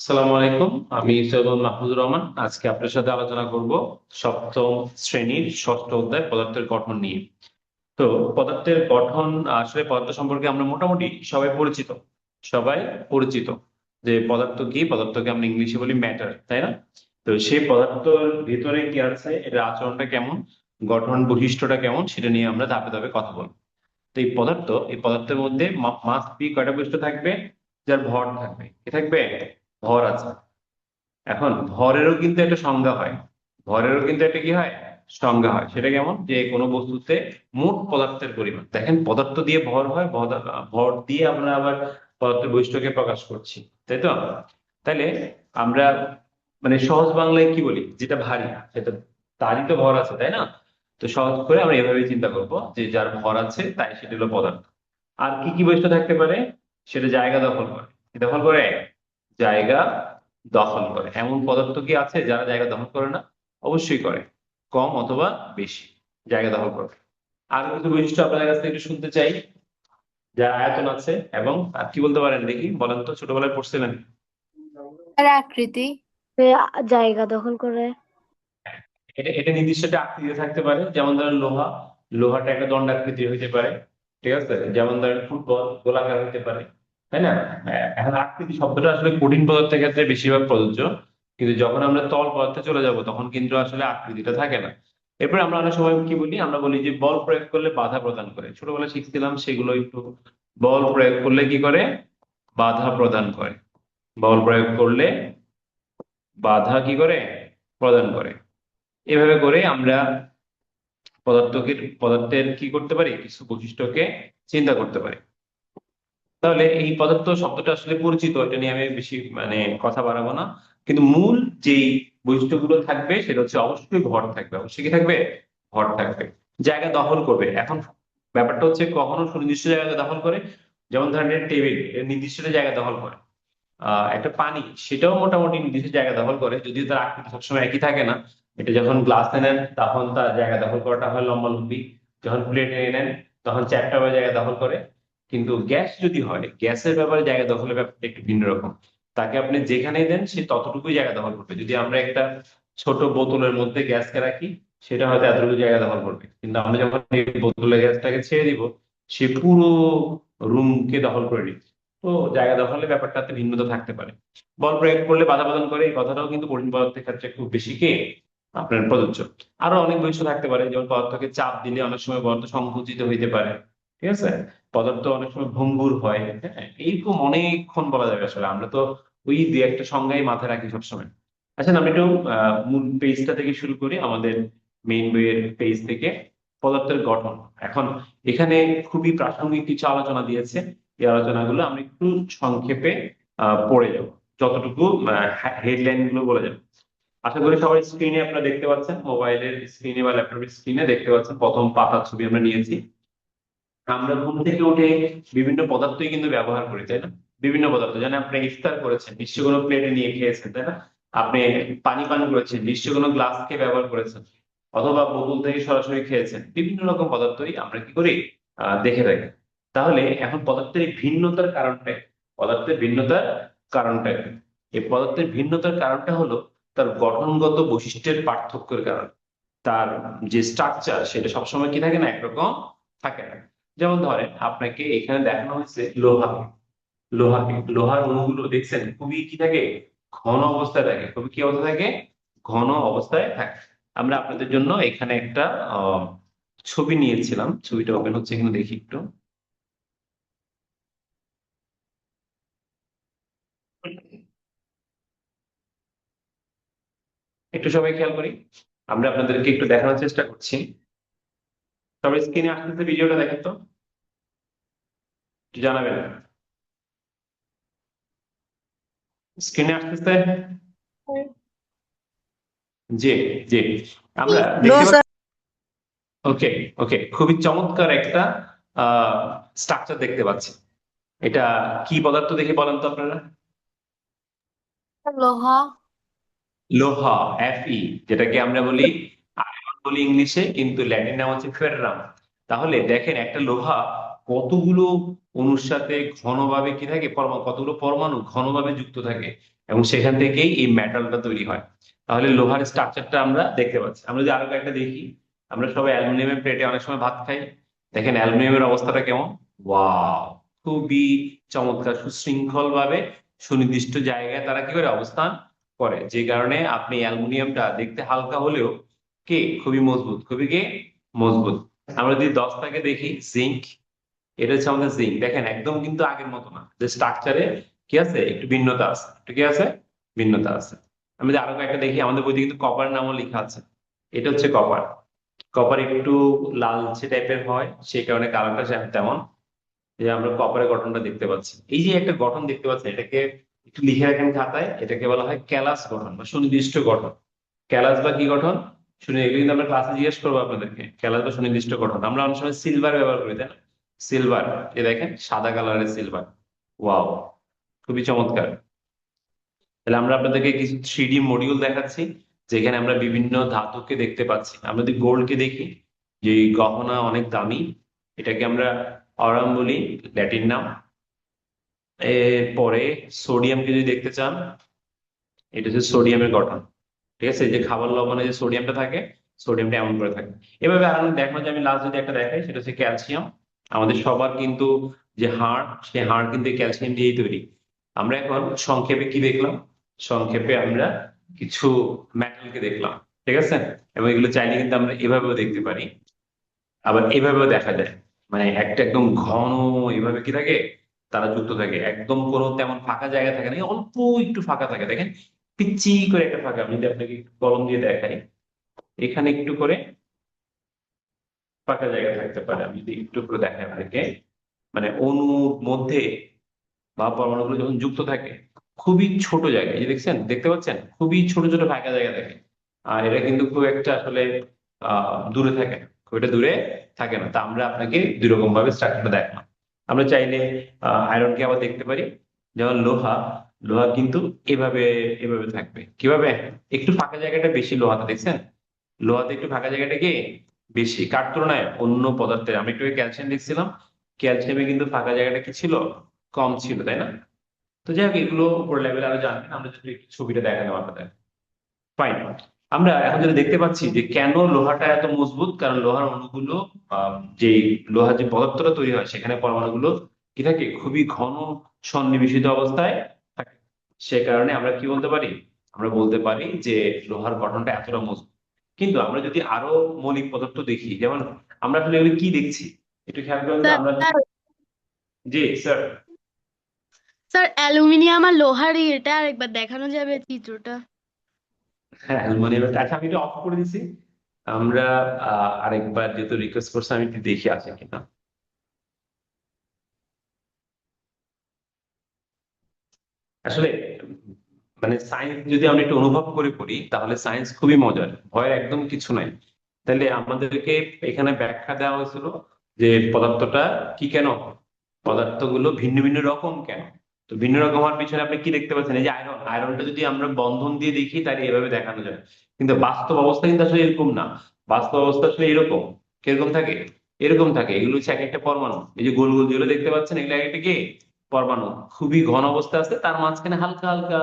আসসালামু আলাইকুম। আমি সৈয়দ মাহমুদুর রহমান। আজকে আপনার সাথে আলোচনা করব সপ্তম শ্রেণীর ষষ্ঠ অধ্যায় পদার্থের গঠন নিয়ে। তো পদার্থের গঠন, আসলে পদার্থ সম্পর্কে আমরা মোটামুটি সবাই পরিচিত। সবাই পরিচিত যে পদার্থ কি, পদার্থকে আমরা ইংলিশে বলি ম্যাটার, তাই না? তো সেই পদার্থের ভিতরে কি আছে, এটার আচরণটা কেমন, গঠন বৈশিষ্ট্যটা কেমন, সেটা নিয়ে আমরা ধাপে ধাপে কথা বলবো। তো এই পদার্থের মধ্যে মাস বি কয়টা বৈশিষ্ট্য থাকবে? যার ভর থাকবে, কি থাকবে? ভর আছে। এখন ভরেরও কিন্তু একটা সংজ্ঞা হয়। ভরেরও কিন্তু একটা কি হয়, সংজ্ঞা হয়। সেটা কেমন? যে কোনো বস্তুতে মোট পদার্থের পরিমাণ। দেখেন, পদার্থ দিয়ে ভর হয়, ভর দিয়ে আমরা আবার পদার্থের বৈশিষ্ট্যকে প্রকাশ করছি, তাই তো? তাইলে আমরা মানে সহজ বাংলায় কি বলি, যেটা ভারী সেটা, তারই তো ভর আছে, তাই না? তো সহজ করে আমরা এভাবে চিন্তা করব যে যার ভর আছে তাই সেটা হলো পদার্থ। আর কি কি বৈশিষ্ট্য থাকতে পারে? সেটা জায়গা দখল করে। কি দখল করে? জায়গা দখল করে। এমন পদার্থ কি আছে যারা জায়গা দখল করে না? অবশ্যই করে, কম অথবা বেশি জায়গা দখল করে। আরো কিছু বৈশিষ্ট্য আপনাদের কাছ থেকে একটু শুনতে চাই। যার আয়তন আছে এবং আর কি বলতে পারেন দেখি, বলেন তো, ছোটবেলায় পড়ছিলেন? তার আকৃতি। জায়গা দখল করে। এটা এটা নির্দিষ্ট একটা আকৃতি থাকতে পারে, যেমন ধরেন লোহা। লোহাটা একটা দণ্ডাকৃতি হইতে পারে, ঠিক আছে? যেমন ধরেন ফুটবল গোলাকার হইতে পারে, তাই না? এখন আকৃতি শব্দটা আসলে কঠিন পদার্থের ক্ষেত্রে বেশিরভাগ প্রযোজ্য, কিন্তু যখন আমরা তল পদার্থে চলে যাব তখন কিন্তু আসলে আকৃতিটা থাকে না। এরপরে আমরা অনেক সময় কি বলি, আমরা বলি যে বল প্রয়োগ করলে বাধা প্রদান করে। ছোটবেলায় শিখছিলাম সেগুলো একটু। বল প্রয়োগ করলে কি করে? বাধা প্রদান করে। বল প্রয়োগ করলে বাধা কি করে? প্রদান করে। এভাবে করে আমরা পদার্থের কি করতে পারি, কিছু বৈশিষ্ট্যকে চিন্তা করতে পারি। তাহলে এই পদার্থ শব্দটা আসলে পরিচিত, এটা নিয়ে আমি বেশি কথা বাড়াবো না। কিন্তু মূল যেই বৈশিষ্ট্যগুলো থাকবে সেটা হচ্ছে অবশ্যই ভর থাকবে। অবশ্যই কি থাকবে? ভর থাকবে। জায়গা দখল করবে। এখন ব্যাপারটা হচ্ছে, কখনো সুনির্দিষ্ট জায়গা দখল করে, যেমন ধরেন টেবিল নির্দিষ্ট একটা জায়গা দখল করে। একটা পানি, সেটাও মোটামুটি নির্দিষ্ট জায়গা দখল করে, যদিও তার আকৃতি সবসময় একই থাকে না। এটা যখন গ্লাসে নেন তখন তার জায়গা দখল করাটা হয় লম্বালম্বি, যখন প্লেটে নেন তখন চ্যাপ্টা বা জায়গা দখল করে। কিন্তু গ্যাস যদি হয়, গ্যাসের ব্যাপারে জায়গা দখলের ব্যাপারটা একটু ভিন্ন রকম। তাকে আপনি যেখানেই দেন সে ততটুকুই জায়গা দখল করবে। যদি আমরা একটা ছোট বোতলের মধ্যে গ্যাসকে রাখি, সেটা হয়তো এতটুকু জায়গা দখল করবে, কিন্তু আমরা যখন এই বোতলের গ্যাসটাকে ছেড়ে দিব, সে পুরো রুমকে দখল করে নিচ্ছে। তো জায়গা দখলের ব্যাপারটাতে ভিন্নতা থাকতে পারে। বল প্রয়োগ করলে বাধা প্রদান করে, এই কথাটাও কিন্তু কঠিন পদার্থের ক্ষেত্রে খুব বেশি কে আপনার প্রযোজ্য। আরো অনেক বৈশিষ্ট্য থাকতে পারে, যেমন পদার্থকে চাপ দিলে অনেক সময় পদার্থ সংকুচিত হইতে পারে, ঠিক আছে? পদার্থ অনেক সময় ভঙ্গুর হয়, হ্যাঁ, এইরকম অনেকক্ষণ বলা যাবে। আসলে আমরা তো ওই দুই একটা সংজ্ঞাই মাথায় রাখি সবসময়। আচ্ছা, আমি একটু মূল পেজটা থেকে শুরু করি, আমাদের মেইন বইয়ের পেজ থেকে। পদার্থের গঠন। এখন এখানে খুবই প্রাসঙ্গিক কিছু আলোচনা দিয়েছে। এই আলোচনাগুলো আমরা একটু সংক্ষেপে পড়ে যাব, যতটুকু হেডলাইন গুলো বলে যাবে। আশা করি সবাই স্ক্রিনে আপনারা দেখতে পাচ্ছেন, মোবাইলের স্ক্রিনে বা ল্যাপটপের স্ক্রিনে দেখতে পাচ্ছেন, প্রথম পাতার ছবি আমরা নিয়েছি। আমরা ঘুম থেকে উঠে বিভিন্ন পদার্থই কিন্তু ব্যবহার করি, তাই না? বিভিন্ন পদার্থ, যেন আপনি ইফতার করেছেন, নিশ্চয় কোনো প্লেটে নিয়ে খেয়েছেন, তাই না? আপনি পানি পান করেছেন, নিশ্চয় কোনো গ্লাসকে ব্যবহার করেছেন, অথবা বোতল থেকে সরাসরি খেয়েছেন। বিভিন্ন রকম পদার্থই আমরা কি করি, দেখে থাকি। তাহলে এখন পদার্থের এই ভিন্নতার কারণটা কি? পদার্থের ভিন্নতার কারণটা কি? এই পদার্থের ভিন্নতার কারণটা হলো তার গঠনগত বৈশিষ্ট্যের পার্থক্যের কারণ। তার যে স্ট্রাকচার সেটা সবসময় কি থাকে না, একরকম থাকে না। যেমন ধরেন, আপনাকে এখানে দেখানো হয়েছে লোহাকে। লোহার অণুগুলো দেখছেন খুবই কি থাকে, ঘন অবস্থায় থাকে। খুবই কি অবস্থা থাকে? ঘন অবস্থায় থাকে। আমরা আপনাদের জন্য এখানে একটা আহ, ছবি নিয়েছিলাম। ছবিটা ওপেন হচ্ছে, এখানে দেখি একটু। একটু সবাই খেয়াল করি, আমরা আপনাদেরকে একটু দেখানোর চেষ্টা করছি। সবাই স্ক্রিনে আসতেছে, ভিডিওটা দেখেন তো, একটু জানাবেন। স্ক্রিনে আসতেছে? জি, জি। আমরা নো দেখতে স্যার। পাচ্ছি। ওকে, ওকে, খুবই চমৎকার একটা স্ট্রাকচার দেখতে পাচ্ছি। এটা কি পদার্থ দেখে বলেন তো আপনারা? লোহা। লোহা, Fe, যেটাকে আমরা বলি আয়রন বলি ইংলিশে, কিন্তু ল্যাটিন নাম হচ্ছে ফেররাম। তাহলে দেখেন, একটা লোহা কতগুলো অণুর সাথে ঘনভাবে কি থাকে, কতগুলো পরমাণু ঘনভাবে যুক্ত থাকে। এবং সেখান থেকেই এই মেটালটা তৈরি হয়। তাহলে লোহার স্ট্রাকচারটা আমরা দেখতে পাচ্ছি। আমরা যদি আরো একটা দেখি, আমরা সবাই অ্যালুমিনিয়ামের প্লেটে অনেক সময় ভাত খাই। দেখেন অ্যালুমিনিয়ামের অবস্থাটা কেমন। ওয়াও, খুবই চমৎকার, সুশৃঙ্খল ভাবে সুনির্দিষ্ট জায়গায় তারা কি করে অবস্থান করে, যে কারণে আপনি অ্যালুমিনিয়ামটা দেখতে হালকা হলেও খুবই মজবুত, খুবই মজবুত। আমরা যদি 10টাকে দেখি, জিঙ্ক, এটা হচ্ছে আমাদের জিঙ্ক। দেখেন একদম কিন্তু আগের মতো না, যে স্ট্রাকচারে কি আছে, একটু ভিন্নতা আছে, একটু কি আছে, ভিন্নতা আছে। আমি যদি আরো একটা দেখি, আমাদের বইতে কিন্তু কপার নামও লেখা আছে। এটা হচ্ছে কপার। কপার একটু লালচে টাইপের হয়, সেই কারণে কালারটা তেমন। যে আমরা কপারের গঠনটা দেখতে পাচ্ছি, এই যে একটা গঠন দেখতে পাচ্ছি, এটাকে একটু লিখে রাখেন খাতায়। এটাকে বলা হয় ক্যালাস গঠন বা সুনির্দিষ্ট গঠন। ক্যালাস বা কি গঠন শুনে, এগুলো কিন্তু আমরা ক্লাসে জিজ্ঞেস করবো আপনাদেরকে। ক্যালাস বা সুনির্দিষ্ট গঠন। আমরা অনেক সময় সিলভার ব্যবহার করি, তাই না? সিলভার, এ দেখেন সাদা কালারের সিলভার। ওয়াও, খুবই চমৎকার। তাহলে আমরা আপনাদেরকে কিছু 3D মডিউল দেখাচ্ছি, যেখানে আমরা বিভিন্ন ধাতুকে দেখতে পাচ্ছি। আমরা যদি গোল্ডকে দেখি, যে গহনা অনেক দামি, এটাকে আমরা অরাম বলি, ল্যাটিন নাম। এরপরে সোডিয়ামকে যদি দেখতে চান, এটা হচ্ছে সোডিয়ামের গঠন। ঠিক আছে, এই যে খাবার লবণে যে সোডিয়ামটা থাকে, সোডিয়ামটা এমন করে থাকে। এভাবে আর দেখো, যে আমি লাস্ট যদি একটা দেখাই, সেটা হচ্ছে ক্যালসিয়াম। আমাদের সবার কিন্তু যে হাড়, সেই হাড় কিন্তু ক্যালসিয়াম দিয়েই তৈরি। আমরা এখন সংক্ষেপে কি দেখলাম, সংক্ষেপে আমরা কিছু মেটালকে দেখলাম। ঠিক আছে, এবং এগুলো চাইলে কিন্তু আমরা এভাবেও দেখতে পারি, আবার এভাবেও দেখা যায়। মানে একটা একদম ঘন এভাবে কি থাকে, তারা যুক্ত থাকে, একদম কোনো তেমন ফাঁকা জায়গা থাকে না, এই অল্প একটু ফাঁকা থাকে। দেখেন পিচ্ছি করে একটা ফাঁকা, আমি যদি আপনাকে একটু কলম দিয়ে দেখাই, এখানে একটু করে ফাঁকা জায়গা থাকতে পারে। আমি যদি একটু করে দেখাই আপনাকে, মানে অণুর মধ্যে বা পরমাণুগুলো যখন যুক্ত থাকে, খুবই ছোট জায়গায়, এই যে দেখছেন, দেখতে পাচ্ছেন, খুবই ছোট ছোট ফাঁকা জায়গা থাকে। আর এটা কিন্তু খুব একটা আসলে দূরে থাকে না, খুব একটা দূরে থাকে না। তা আমরা আপনাকে দুই রকম ভাবে স্ট্রাকচারটা দেখলাম। আমরা চাইলে আয়রনকে আবার দেখতে পারি। যেমন লোহা, লোহা কিন্তু এভাবে এভাবে থাকবে। কিভাবে? একটু ফাঁকা জায়গাটা বেশি লোহাতে, দেখছেন? লোহাতে একটু ফাঁকা জায়গাটা কি বেশি, কার তুলনায় অন্য পদার্থের। আমি একটু ক্যালসিয়াম দেখছিলাম, ক্যালসিয়ামে কিন্তু ফাঁকা জায়গাটা কি ছিল, কম ছিল, তাই না? তো যাই হোক, এগুলো উপর লেভেলে আরো জানবেন, আমরা যদি একটু ছবিটা দেখালাম আপনাদের। ফাইন। আমরা এখন যেটা দেখতে পাচ্ছি, যে কেন লোহাটা এত মজবুত, কারণ লোহার অণুগুলো, যে লোহার যে পদার্থটা তৈরি হয়, সেখানে পরমাণুগুলো কি থাকে, খুবই ঘন সন্নিবেশিত অবস্থায় থাকে। সে কারণে আমরা কি বলতে পারি, আমরা বলতে পারি যে লোহার গঠনটা এতটা মজবুত। কিন্তু আমরা যদি আরো মৌলিক পদার্থ দেখি, যেমন আমরা আসলে এগুলো কি দেখছি, একটু খেয়াল করেন তো। স্যার আমরা, জি স্যার। স্যার অ্যালুমিনিয়াম আর লোহার এটা আরেকবার দেখানো যাবে চিত্রটা? হ্যাঁ, অ্যালুমিনিয়াম। আচ্ছা, আমি এটা অফ করে দিছি। আমরা আরেকবার যেহেতু রিকোয়েস্ট করছে, আমি একটু দেখি আছে কিনা। আসলে মানে সায়েন্স যদি আমরা একটু অনুভব করে পড়ি, তাহলে সায়েন্স খুবই মজার, ভয়ের একদম কিছু নাই। তাহলে আমাদেরকে এখানে ব্যাখ্যা দেওয়া হয়েছিল যে পদার্থটা কি, কেন পদার্থগুলো ভিন্ন ভিন্ন রকম কেন। তো ভিন্ন রকম হওয়ার পিছনে আপনি কি দেখতে পাচ্ছেন, এই যে আয়রন, আয়রনটা যদি আমরা বন্ধন দিয়ে দেখি, তাহলে এভাবে দেখানো যায়। কিন্তু বাস্তব অবস্থা কিন্তু আসলে এরকম না। বাস্তব অবস্থা আসলে এরকম, কিরকম থাকে, এরকম থাকে। এগুলো হচ্ছে এক একটা পরমাণু। এই যে গোল গোল যেগুলো দেখতে পাচ্ছেন, এগুলো এক একটা কি পরমাণু, খুবই ঘন অবস্থা আছে, তার মাঝখানে হালকা হালকা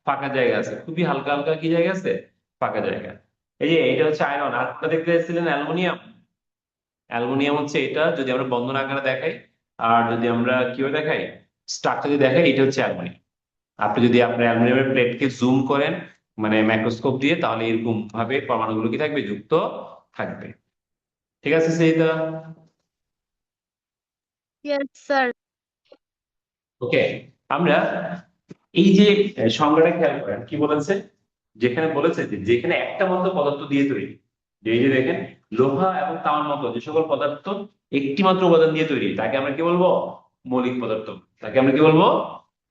ফাঁকা জায়গা আছে, খুবই হালকা হালকা কি জায়গা আছে, ফাঁকা জায়গা। এই যে এটা হচ্ছে আয়রন। আর কোনটা দেখতে চাইছিলেন? অ্যালুমিনিয়াম। অ্যালুমিনিয়াম হচ্ছে এটা, যদি আমরা বন্ধন আকারে দেখাই, আর যদি আমরা কিভাবে দেখাই, স্ট্রাকচার যদি দেখাই, এটা হচ্ছে অ্যালুমিনিয়াম। আপনি যদি আপনার অ্যালুমিনিয়ামের প্লেটকে জুম করেন, মানে মাইক্রোস্কোপ দিয়ে, তাহলে এরকম ভাবে পরমাণুগুলো কি থাকবে, যুক্ত থাকবে। ঠিক আছে সেইটা? Yes sir. ওকে। আমরা এই যে সংজ্ঞাটা খেয়াল করেন, কি বলেছে, যেখানে বলেছে যে যেখানে একটা মাত্র পদার্থ দিয়ে তৈরি, যে এই যে দেখেন, লোহা এবং তামার মতো যে সকল পদার্থ একটি মাত্র উপাদান দিয়ে তৈরি, তাকে আমরা কি বলবো, মৌলিক পদার্থ। তাকে আমরা কি বলবো,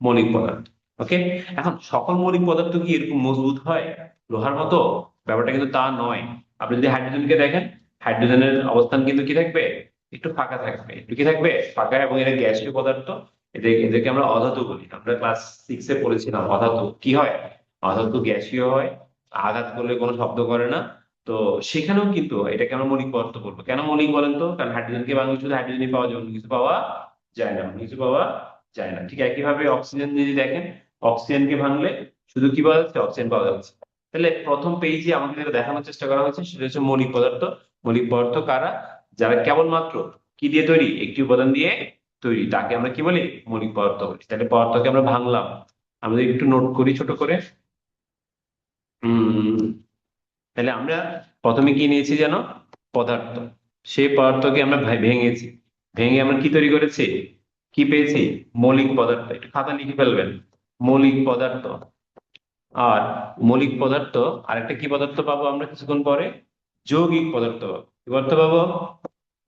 মৌলিক পদার্থ। ওকে। এখন সকল মৌলিক পদার্থ কি এরকম মজবুত হয় লোহার মতো? ব্যাপারটা কিন্তু তা নয়। আপনি যদি হাইড্রোজেনকে দেখেন, হাইড্রোজেনের অবস্থান কিন্তু কি থাকবে, একটু ফাঁকা থাকবে, একটু কি থাকবে, ফাঁকা। এবং এরা গ্যাসীয় পদার্থ। এদেরকে আমরা অধাতু বলি। আমরা ক্লাস 6-এ পড়েছিলাম অধাতু কি হয়। অধাতু গ্যাসীয় হয়, আঘাত করলে কোনো শব্দ করে না। তো সেখানেও কিন্তু এটাকে আমরা মৌলিক পদার্থ বলবো। কেন মৌলিক বলেন তো? কারণ হাইড্রোজেনকে ভাঙলে শুধু হাইড্রোজেনই পাওয়া যায়, অন্য কিছু পাওয়া যায় না, অন্য কিছু পাওয়া যায় না। ঠিক একইভাবে অক্সিজেন যদি দেখেন, অক্সিজেনকে ভাঙলে শুধু কি পাওয়া যাচ্ছে, অক্সিজেন পাওয়া যাচ্ছে। তাহলে প্রথম পেজে আমাদের যেটা দেখানোর চেষ্টা করা হয়েছে সেটা হচ্ছে মৌলিক পদার্থ। মৌলিক পদার্থ কারা? যারা কেবলমাত্র কি দিয়ে তৈরি, একটি উপাদান দিয়ে তৈরি, তাকে আমরা কি বলি, মৌলিক পদার্থ বলি। তাহলে পদার্থকে আমরা ভাঙলাম, আমরা যদি একটু নোট করি ছোট করে। হম তাহলে আমরা প্রথমে কি নিয়েছি যেন, পদার্থ। সেই পদার্থকে আমরা ভেঙেছি, ভেঙে আমরা কি তৈরি করেছি, কি পেয়েছি, মৌলিক পদার্থ। একটু খাতা লিখে ফেলবেন, মৌলিক পদার্থ। আর মৌলিক পদার্থ, আরেকটা কি পদার্থ পাবো আমরা কিছুক্ষণ পরে, যৌগিক পদার্থ পাবো। কি পদার্থ পাবো,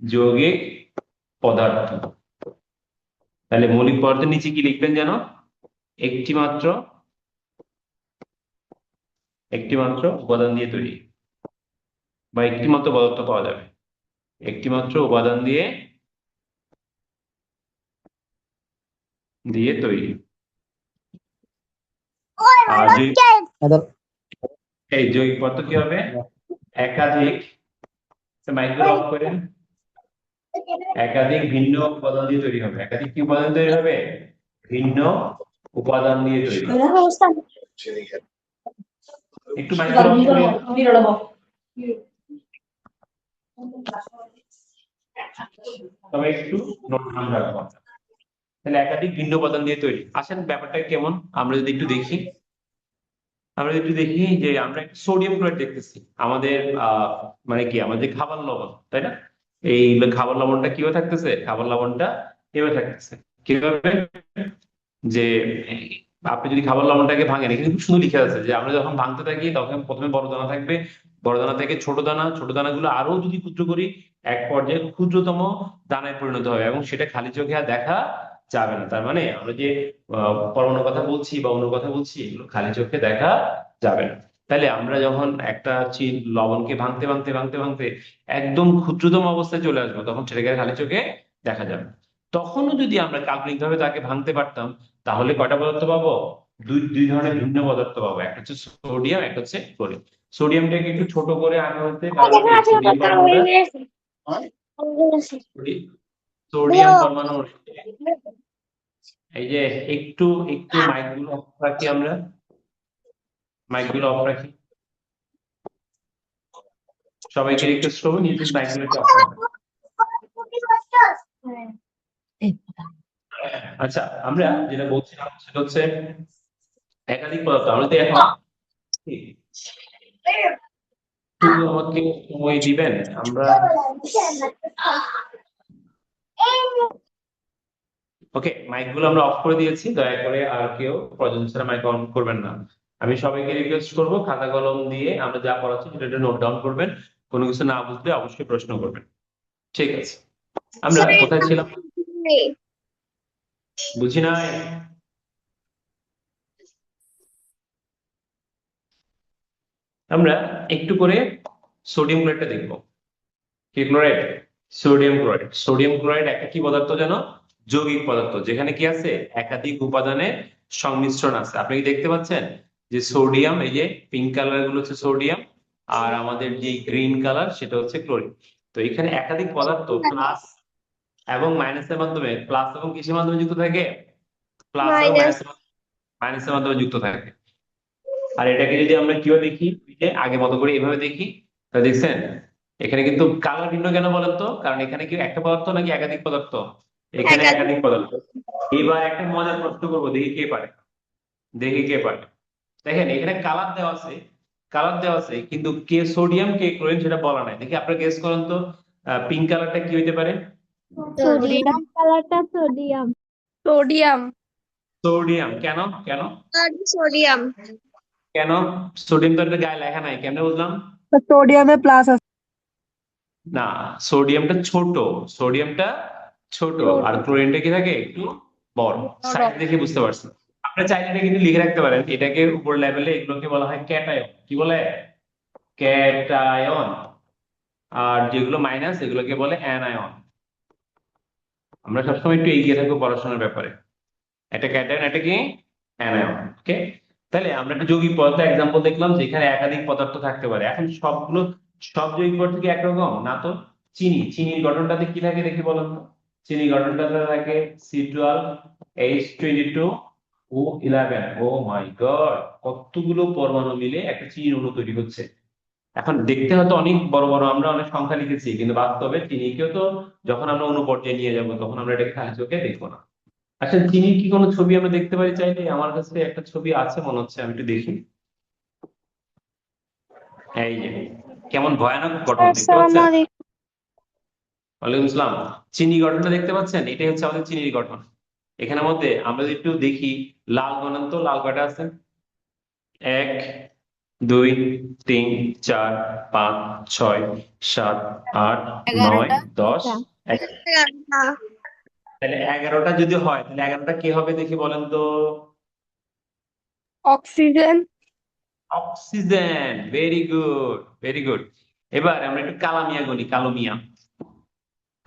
যৌগিক পদার্থ। তাহলে মৌলিক পদার্থের নিচে কি লিখবেন যেন, একটি মাত্র, একটি মাত্র উপাদান দিয়ে তৈরি, বা একটি মাত্র পদার্থ পাওয়া যাবে, একটি মাত্র উপাদান দিয়ে দিয়ে তৈরি। আর এই যৌগিক পদার্থ কি হবে, একাধিক, মাইক্রো অফ করেন, একাধিক ভিন্ন উপাদান দিয়ে তৈরি হবে। একাধিক কি উপাদান তৈরি হবে, ভিন্ন উপাদান দিয়ে তৈরি। একটু মাইক্রো অফ করে তবে একটু নোট ডাউন রাখবো। তাহলে একাধিক ভিন্ন উপাদান দিয়ে তৈরি। আসেন ব্যাপারটা কেমন আমরা যদি একটু দেখি। আমরা যদি একটু দেখি যে আমরা একটা সোডিয়াম ক্লোরাইড দেখতেছি আমাদের মানে কি আমাদের খাবার লবণ, তাই না? এই খাবার লবণটা কিভাবে থাকতেছে, খাবার লবণটা কিভাবে থাকতেছে, কিভাবে, যে আপনি যদি খাবার লবণটাকে ভাঙেন, এখানে খুব সুন্দর লিখে আছে যে আমরা যখন ভাঙতে থাকি তখন প্রথমে বড় দানা থাকবে, বড় দানা থেকে ছোট দানা, ছোট দানাগুলো আরো যদি ক্ষুদ্র করি এক পর্যায়ে ক্ষুদ্রতম দানায় পরিণত হবে, এবং সেটা খালি চোখে আর দেখা যাবে না। তার মানে আমরা যে পরমাণুর কথা বলছি বা অণুর কথা বলছি, এগুলো খালি চোখে দেখা যাবে না। তাহলে আমরা যখন একটা লবণকে ভাঙতে ভাঙতে ভাঙতে ভাঙতে একদম ক্ষুদ্রতম অবস্থায় চলে আসবো, তখন সেটাকে আর খালি চোখে দেখা যাবে না। তখনও যদি আমরা কাল্পনিক ভাবে তাকে ভাঙতে পারতাম, তাহলে কয়টা পদার্থ পাবো, দুই দুই ধরনের ভিন্ন পদার্থ পাবো, একটা হচ্ছে সোডিয়াম, একটা হচ্ছে ক্লোরিন। সোডিয়ামটাকে একটু ছোট করে আনা হচ্ছে, কারণ কি সোডিয়াম পরমাণুটা, সোডিয়াম পরমাণু, এই যে একটু একটু মাইকগুলো অফ রাখি, আমরা মাইকগুলো অফ রাখি, সবাইকে রিকোয়েস্ট করবো নিজের মাইকগুলো একটু অফ রাখবেন। আচ্ছা, আমরা যেটা বলছিলাম সেটা হচ্ছে একাধিক পদার্থ। আমরা যদি এখন শুধু আমাকে সময় দিবেন, আমরা ওকে মাইকগুলো আমরা অফ করে দিয়েছি, দয়া করে আর কেউ প্রয়োজন ছাড়া মাইক অন করবেন না। আমি সবাইকে রিকোয়েস্ট করবো খাতা কলম দিয়ে আমরা যা পড়াচ্ছি সেটা নোট ডাউন করবেন, কোনো কিছু না বুঝলে অবশ্যই প্রশ্ন করবেন। ঠিক আছে, আমরা কোথায় ছিলাম, বুঝি নাই? আমরা একটু করে সোডিয়াম ক্লোরাইডটা দেখবো। কি chloride, sodium chloride. Sodium chloride একটা কি পদার্থ যেন, যৌগিক পদার্থ, যেখানে কি আছে, একাধিক উপাদানের সংমিশ্রণ আছে। আপনি কি দেখতে পাচ্ছেন যে সোডিয়াম, এই যে পিঙ্ক কালার গুলো হচ্ছে সোডিয়াম, আর আমাদের যে গ্রিন কালার সেটা হচ্ছে ক্লোরিন। তো এখানে একাধিক পদার্থ প্লাস এবং মাইনাসের মাধ্যমে, প্লাস এবং কিসের মাধ্যমে যুক্ত থাকে, প্লাস এবং মাইনাসের মাধ্যমে যুক্ত থাকে। আর এটাকে যদি আমরা কিভাবে দেখি, ওই যে আগের মতো করে এভাবে দেখি, তাহলে দেখছেন এখানে কিন্তু কালার ভিন্ন কেন বলেন তো, কারণ এখানে কি একটা পদার্থ নাকি একাধিক পদার্থ, এখানে একাধিক পদার্থ। এবার একটা মজার প্রশ্ন করবো, দেখি কে পারে, দেখি কে পারে। দেখেন এখানে কালার দেওয়া আছে, কালার দেওয়া আছে, কিন্তু কে সোডিয়াম কে ক্লোরিন সেটা বলা নাই। দেখি আপনারা গেস করেন তো, পিঙ্ক কালারটা কি হইতে পারে, সোডিয়াম কালারটা সোডিয়াম। সোডিয়াম। সোডিয়াম। কেন, কেন, সোডিয়াম। কেন? সোডিয়াম তো একটা গায়ে লেখা নাই, কেমনে বুঝলাম? সোডিয়ামে প্লাস আছে। না, সোডিয়ামটা ছোট, সোডিয়ামটা ছোট, আর ক্লোরিনটা কি থাকে একটু বড়। সাইজ দেখে বুঝতে পারছেন। আপনি চাইলে এটা কিন্তু লিখে রাখতে পারেন, এটাকে উপর লেভেলে এগুলোকে বলা হয় ক্যাটায়ন। কি বলে, ক্যাটায়ন। আর যেগুলো মাইনাস এগুলোকে বলে অ্যানায়ন। আমরা সবসময় একটু এগিয়ে থাকবো পড়াশোনার ব্যাপারে। একটা ক্যাটায়ন, একটা কি অ্যানায়ন। ওকে, তাহলে আমরা একটা যৌগিক পদার্থ এক্সাম্পল দেখলাম যেখানে একাধিক পদার্থ থাকতে পারে। এখন সবগুলো, সব যৌগিক পদার্থ কি একরকম না তো? চিনি, চিনির গঠনটাতে কি থাকে দেখি বলেন তো। চিনির গঠনটাতে থাকে C12H22 O11, ও মাই গড, কতগুলো পরমাণু মিলে একটা চিনির অণু তৈরি হচ্ছে। এখন দেখতে হয়তো অনেক বড় বড়, আমরা অনেক সংখ্যা লিখেছি, কিন্তু বাস্তবে চিনিকেও তো যখন আমরা অণু পর্যায়ে নিয়ে যাব তখন আমরা এটাকে খালি চোখে দেখবো না। আচ্ছা, চিনির কি কোনো ছবি আমরা দেখতে পারি চাইলে? আমার কাছে একটা ছবি আছে মনে হচ্ছে, আমি একটু দেখি। এই যে, কেমন ভয়ানক গঠন দেখতে আসসালামু পাচ্ছেন? আলাইকুম। ওয়ালাইকুম আসসালাম। চিনি গঠনটা দেখতে পাচ্ছেন? এটাই হচ্ছে আমাদের চিনির গঠন। এখানের মধ্যে আমরা যদি একটু দেখি, লাল গণন তো, লাল কয়টা আছে? 1 2 3 4 5 6 7 8 9 11টা। 10। তাহলে 11টা যদি হয়, তাহলে 11টা কি হবে দেখি বলেন তো? Oxygen. Oxygen. Very good, very good. এবার আমরা একটু কালামিয়া গুনি, কালো মিয়া।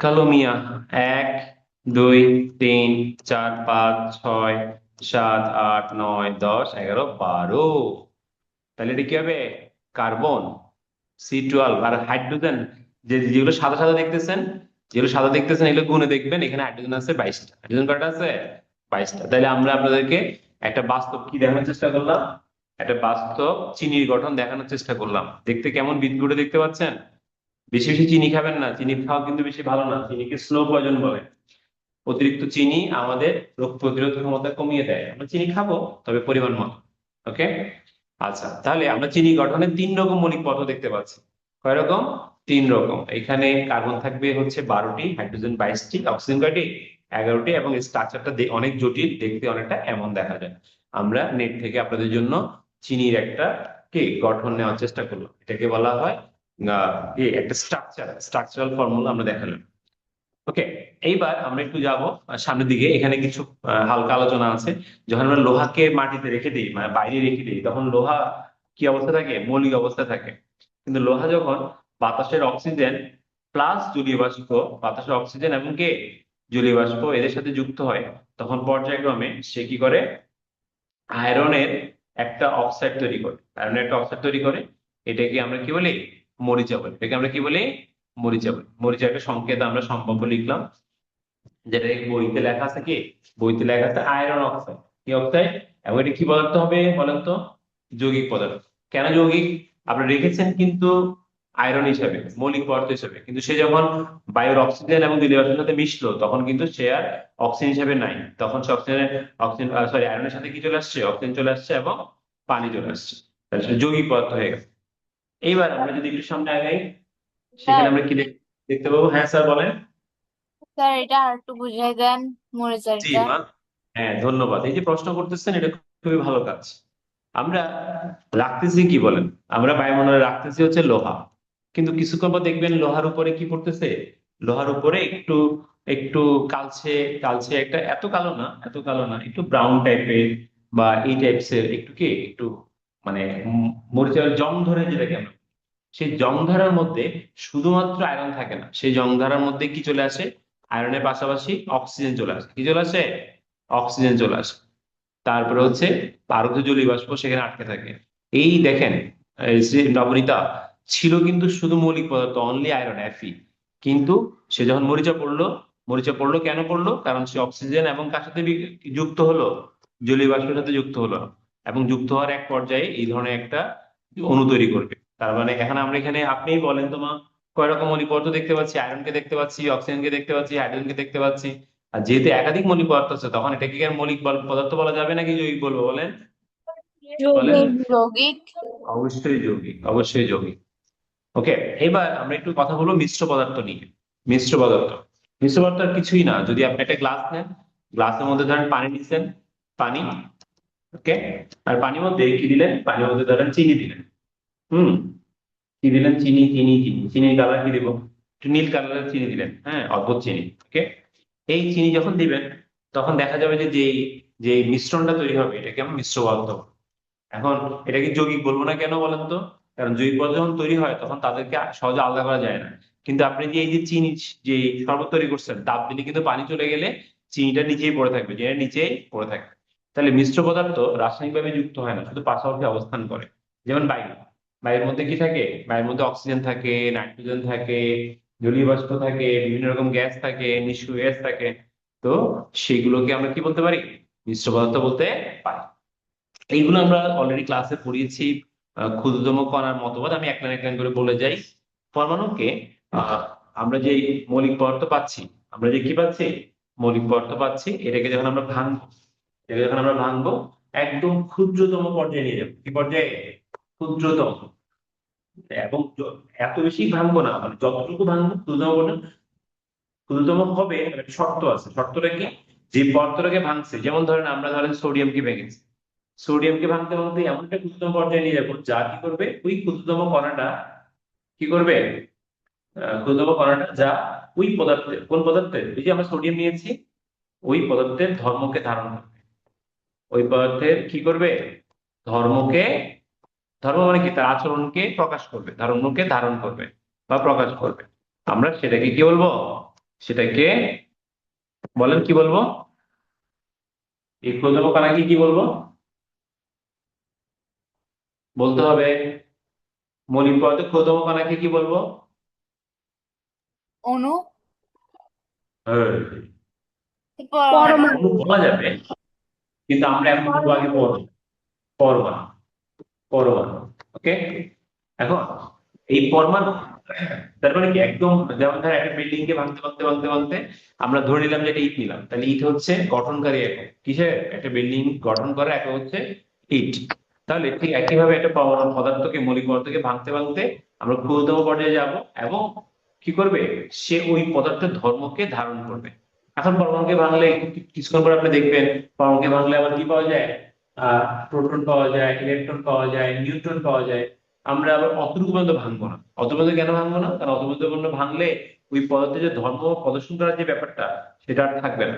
কালো মিয়া। 1 2 3 4 5 6 7 8 9 10 11 12। তাহলে এটা কি হবে? Carbon, C12। আর হাইড্রোজেন, যেগুলো সাদা সাদা দেখতেছেন, যেগুলো সাদা দেখতেছেন এগুলো গুণে দেখবেন, এখানে হাইড্রোজেন আছে 22টা। হাইড্রোজেন কয়টা আছে? 22টা। তাহলে আমরা আপনাদেরকে একটা বাস্তব কি দেখানোর চেষ্টা করলাম? একটা বাস্তব চিনির গঠন দেখানোর চেষ্টা করলাম। দেখতে কেমন বিদঘুটে দেখতে পাচ্ছেন? বেশি বেশি চিনি খাবেন না, চিনি খাওয়া কিন্তু বেশি ভালো না, চিনিকে স্লো পয়জন বলে। অতিরিক্ত চিনি আমাদের রোগ প্রতিরোধ ক্ষমতা কমিয়ে দেয়। আমরা চিনি খাবো, তবে পরিমাণ মতো। ওকে। আচ্ছা, তাহলে আমরা চিনি গঠনে 3 রকম মৌলিক পদার্থ দেখতে পাচ্ছি। কয় রকম? 3 রকম। এখানে কার্বন থাকবে হচ্ছে 12টি, হাইড্রোজেন 22টি, অক্সিজেন কয়টি? 11টি। এবং স্ট্রাকচারটা অনেক জটিল, দেখতে অনেকটা এমন দেখা যায়। আমরা নেট থেকে আপনাদের জন্য চিনির একটা কি গঠন নেওয়ার চেষ্টা করলাম। এটাকে বলা হয় একটা স্ট্রাকচারাল ফর্মুলা আমরা দেখালাম। ওকে। এইবার আমরা একটু যাব সামনের দিকে। এখানে কিছু হালকা আলোচনা আছে। যখন আমরা লোহাকে মাটিতে রেখে দিই, মানে বাইরে রেখে দিই, তখন লোহা কি অবস্থা থাকে? মৌলিক অবস্থা থাকে। কিন্তু লোহা যখন বাতাসের অক্সিজেন প্লাস জলীয় বাষ্প, বাতাসের অক্সিজেন এবং কে জলীয় বাষ্প এদের সাথে যুক্ত হয়, তখন পর্যায়ক্রমে সে কি করে? আয়রনের একটা অক্সাইড তৈরি করে। আয়রনের একটা অক্সাইড তৈরি করে। এটাকে আমরা কি বলি? মরিচা বলি। এটাকে আমরা কি বলি? মরিচা বলি। মরিচা একটা সংকেত আমরা সম্পর্ক লিখলাম, যেটা এই বইতে লেখা আছে কি? বইতে লেখা আছে আয়রন অক্সাইড। কি অক্সাইড? এবং এটা কি পদার্থ হবে বলেন তো? যৌগিক পদার্থ। কেন যৌগিক? আপনারা রেখেছেন কিন্তু আয়রন হিসাবে, মৌলিক পদার্থ হিসাবে, কিন্তু সে যখন বায়ুর অক্সিজেন এবং জলীয় বাষ্পের সাথে মিশলো, তখন কিন্তু সে আর অক্সিজেন হিসাবে নাই। তখন সে অক্সিজেন সরি আয়রনের সাথে কি চলে আসছে? অক্সিজেন চলে আসছে এবং পানি চলে আসছে। তাহলে সেটা যৌগিক পদার্থ হয়ে গেছে। এইবার আমরা যদি একটু সামনে আগাই, সেখানে স্যার, আমরা কি দেখতে পাবো? হ্যাঁ স্যার বলেন। স্যার এটা আর একটু বুঝাই দেন, জি মরিচারিটা। মা। হ্যাঁ, ধন্যবাদ। এই যে প্রশ্ন করতেছেন, এটা খুবই ভালো কাজ। আমরা রাখতেছি কি বলেন? আমরা বায়ুমণ্ডলে রাখতেছি হচ্ছে লোহা, কিন্তু কিছুক্ষণ পর দেখবেন লোহার উপরে কি পড়তেছে? লোহার উপরে একটু একটু কালচে, কালচে একটা, এত কালো না, এত কালো না, একটু ব্রাউন টাইপের বা এই টাইপসের একটু কি, একটু মানে মরিচার জং ধরে যেটাকে আমরা, সেই জংধারার মধ্যে শুধুমাত্র আয়রন থাকে না, সেই জংধারার মধ্যে কি চলে আসে? আয়রনের পাশাপাশি অক্সিজেন চলে আসে। কি চলে আসে? অক্সিজেন চলে আসে। তারপরে হচ্ছে আরো কিছু জলীয় বাষ্প সেখানে আটকে থাকে। এই দেখেন, এই যে নবনীতা ছিল কিন্তু শুধু মৌলিক পদার্থ, অনলি আয়রন, Fe। কিন্তু সে যখন মরিচা পড়লো, মরিচা পড়লো কেন পড়লো? কারণ সে অক্সিজেন এবং কার সাথে যুক্ত হলো? জলীয় বাষ্পের সাথে যুক্ত হলো। এবং যুক্ত হওয়ার এক পর্যায়ে এই ধরনের একটা অণু তৈরি করবে। তার মানে এখন আমরা এখানে, আপনিই বলেন তো মা, কয় রকম মৌলিক পদার্থ দেখতে পাচ্ছি? আয়রনকে দেখতে পাচ্ছি, অক্সিজেনকে দেখতে পাচ্ছি, হাইড্রোজেনকে দেখতে পাচ্ছি। আর যেহেতু একাধিক মৌলিক পদার্থ আছে, তখন এটাকে কি আর মৌলিক পদার্থ বলা যাবে নাকি যৌগিক বলবো বলেন? বলেন। যৌগিক। যৌগিক। অবশ্যই যৌগিক, অবশ্যই যৌগিক। ওকে। এবার আমরা একটু কথা বলবো মিশ্র পদার্থ নিয়ে। মিশ্র পদার্থ, মিশ্র পদার্থ আর কিছুই না। যদি আপনি একটা গ্লাস নেন, গ্লাসের মধ্যে ধরেন পানি নিচ্ছেন, পানি। ওকে। আর পানির মধ্যে কি দিলেন? পানির মধ্যে ধরেন চিনি দিলেন। হুম। কি দিলেন? চিনি, চিনি, চিনি। চিনির কালার কি দিব? একটু নীল কালারের চিনি দিলেন। হ্যাঁ, অদ্ভুত চিনি। ওকে। এই চিনি যখন দিবেন, তখন দেখা যাবে যে যে যে মিশ্রণটা তৈরি হবে, এটাকে আমরা মিশ্র পদার্থ বলবো। এখন এটা কি যৌগিক বলবো না কেন বলেন তো? কারণ যৌগিক পদার্থ যখন তৈরি হয়, তখন তাদেরকে সহজে আলাদা করা যায় না। কিন্তু আপনি যে এই যে চিনি, যে শরবত তৈরি করছেন, তাপ দিলে কিন্তু পানি চলে গেলে চিনিটা নিচেই পড়ে থাকবে, যেটা নিচেই পড়ে থাকবে। তাহলে মিশ্র পদার্থ রাসায়নিকভাবে যুক্ত হয় না, শুধু পাশাপাশি অবস্থান করে। যেমন বায়ু, বায়ুর মধ্যে কি থাকে? বায়ুর মধ্যে অক্সিজেন থাকে, নাইট্রোজেন থাকে, জলীয় বাষ্প থাকে, বিভিন্ন রকম গ্যাস থাকে, নিষ্ক্রিয় গ্যাস থাকে। তো সেগুলোকে আমরা কি বলতে পারি? মিশ্র পদার্থ বলতে পারি। এইগুলো আমরা অলরেডি ক্লাসে পড়িয়েছি। ক্ষুদ্রতম কণার মতবাদ আমি এক লাইন এক লাইন করে বলে যাই। পরমাণুকে আমরা যে মৌলিক পদার্থ পাচ্ছি, আমরা যে কি পাচ্ছি, মৌলিক পদার্থ পাচ্ছি, এটাকে যখন আমরা ভাঙবো, এটাকে যখন আমরা ভাঙবো একদম ক্ষুদ্রতম পর্যায়ে নিয়ে যাবো। কি পর্যায়ে? ক্ষুদ্রতম। এবং এত বেশি ভাঙবো না, মানে যতটুকু ভাঙবো ক্ষুদ্রতম পর্যন্ত, ক্ষুদ্রতম হবে একটা শর্ত আছে। শর্তটা কি? যে পদার্থটাকে ভাঙছে, যেমন ধরেন সোডিয়ামকে ভেঙেছি, সোডিয়ামকে ভাঙতে ভাঙতে এমন একটা ক্ষুদ্রতম পর্যায়ে নিয়ে যাবো যা কি করবে, ওই ক্ষুদ্রতম কণাটা কি করবে, ক্ষুদ্রতম কণাটা যা ওই পদার্থের, কোন পদার্থের, এই যে আমরা সোডিয়াম নিয়েছি, ওই পদার্থের ধর্মকে ধারণ করবে। ওই পদার্থের কি করবে, ধর্মকে, ধর্ম মানে কি, তার আচরণকে প্রকাশ করবে, ধর্মকে ধারণ করবে বা প্রকাশ করবে। আমরা সেটাকে কি বলবো, সেটাকে বলেন কি বলবো, এই ক্ষুদ্রতম কণাকে কি বলবো, বলতে হবে। মৌলিক পদার্থ ক্ষুদ্রতম কণাকে কি বলবো? অণু, হ্যাঁ, পরমাণু। পরমাণু। অণু বলা যাবে, কিন্তু আমরা এখন বলবো আগে পরমাণু। পরমাণু, ওকে। এখন এই পরমাণু, তার মানে কি, একদম যেমন ধর একটা বিল্ডিং কে ভাঙতে ভাঙতে ভাঙতে ভাঙতে আমরা ধরে নিলাম যে এটা ইট নিলাম, তাহলে ইট হচ্ছে গঠনকারী একক। কিসের? একটা বিল্ডিং গঠন করা একক হচ্ছে ইট। তাহলে ঠিক একইভাবে একটা পরমাণু পদার্থকে, মৌলিক পদার্থকে ভাঙতে ভাঙতে আমরা ক্ষুদ্রতম পর্যায়ে যাব, এবং কি করবে, সে ওই পদার্থের ধর্মকে ধারণ করবে। এখন পরমাণুকে ভাঙলে কিছুক্ষণ পর আপনি দেখবেন, পরমাণুকে ভাঙলে আবার কি পাওয়া যায়, প্রোটন পাওয়া যায়, ইলেকট্রন পাওয়া যায়, নিউট্রন পাওয়া যায়। আমরা আবার অতটুকু পর্যন্ত ভাঙবো না। অত পর্যন্ত কেন ভাঙবো না? কারণ অত পর্যন্ত ভাঙলে ওই পদার্থের যে ধর্ম প্রদর্শন করার যে ব্যাপারটা, সেটা আর থাকবে না।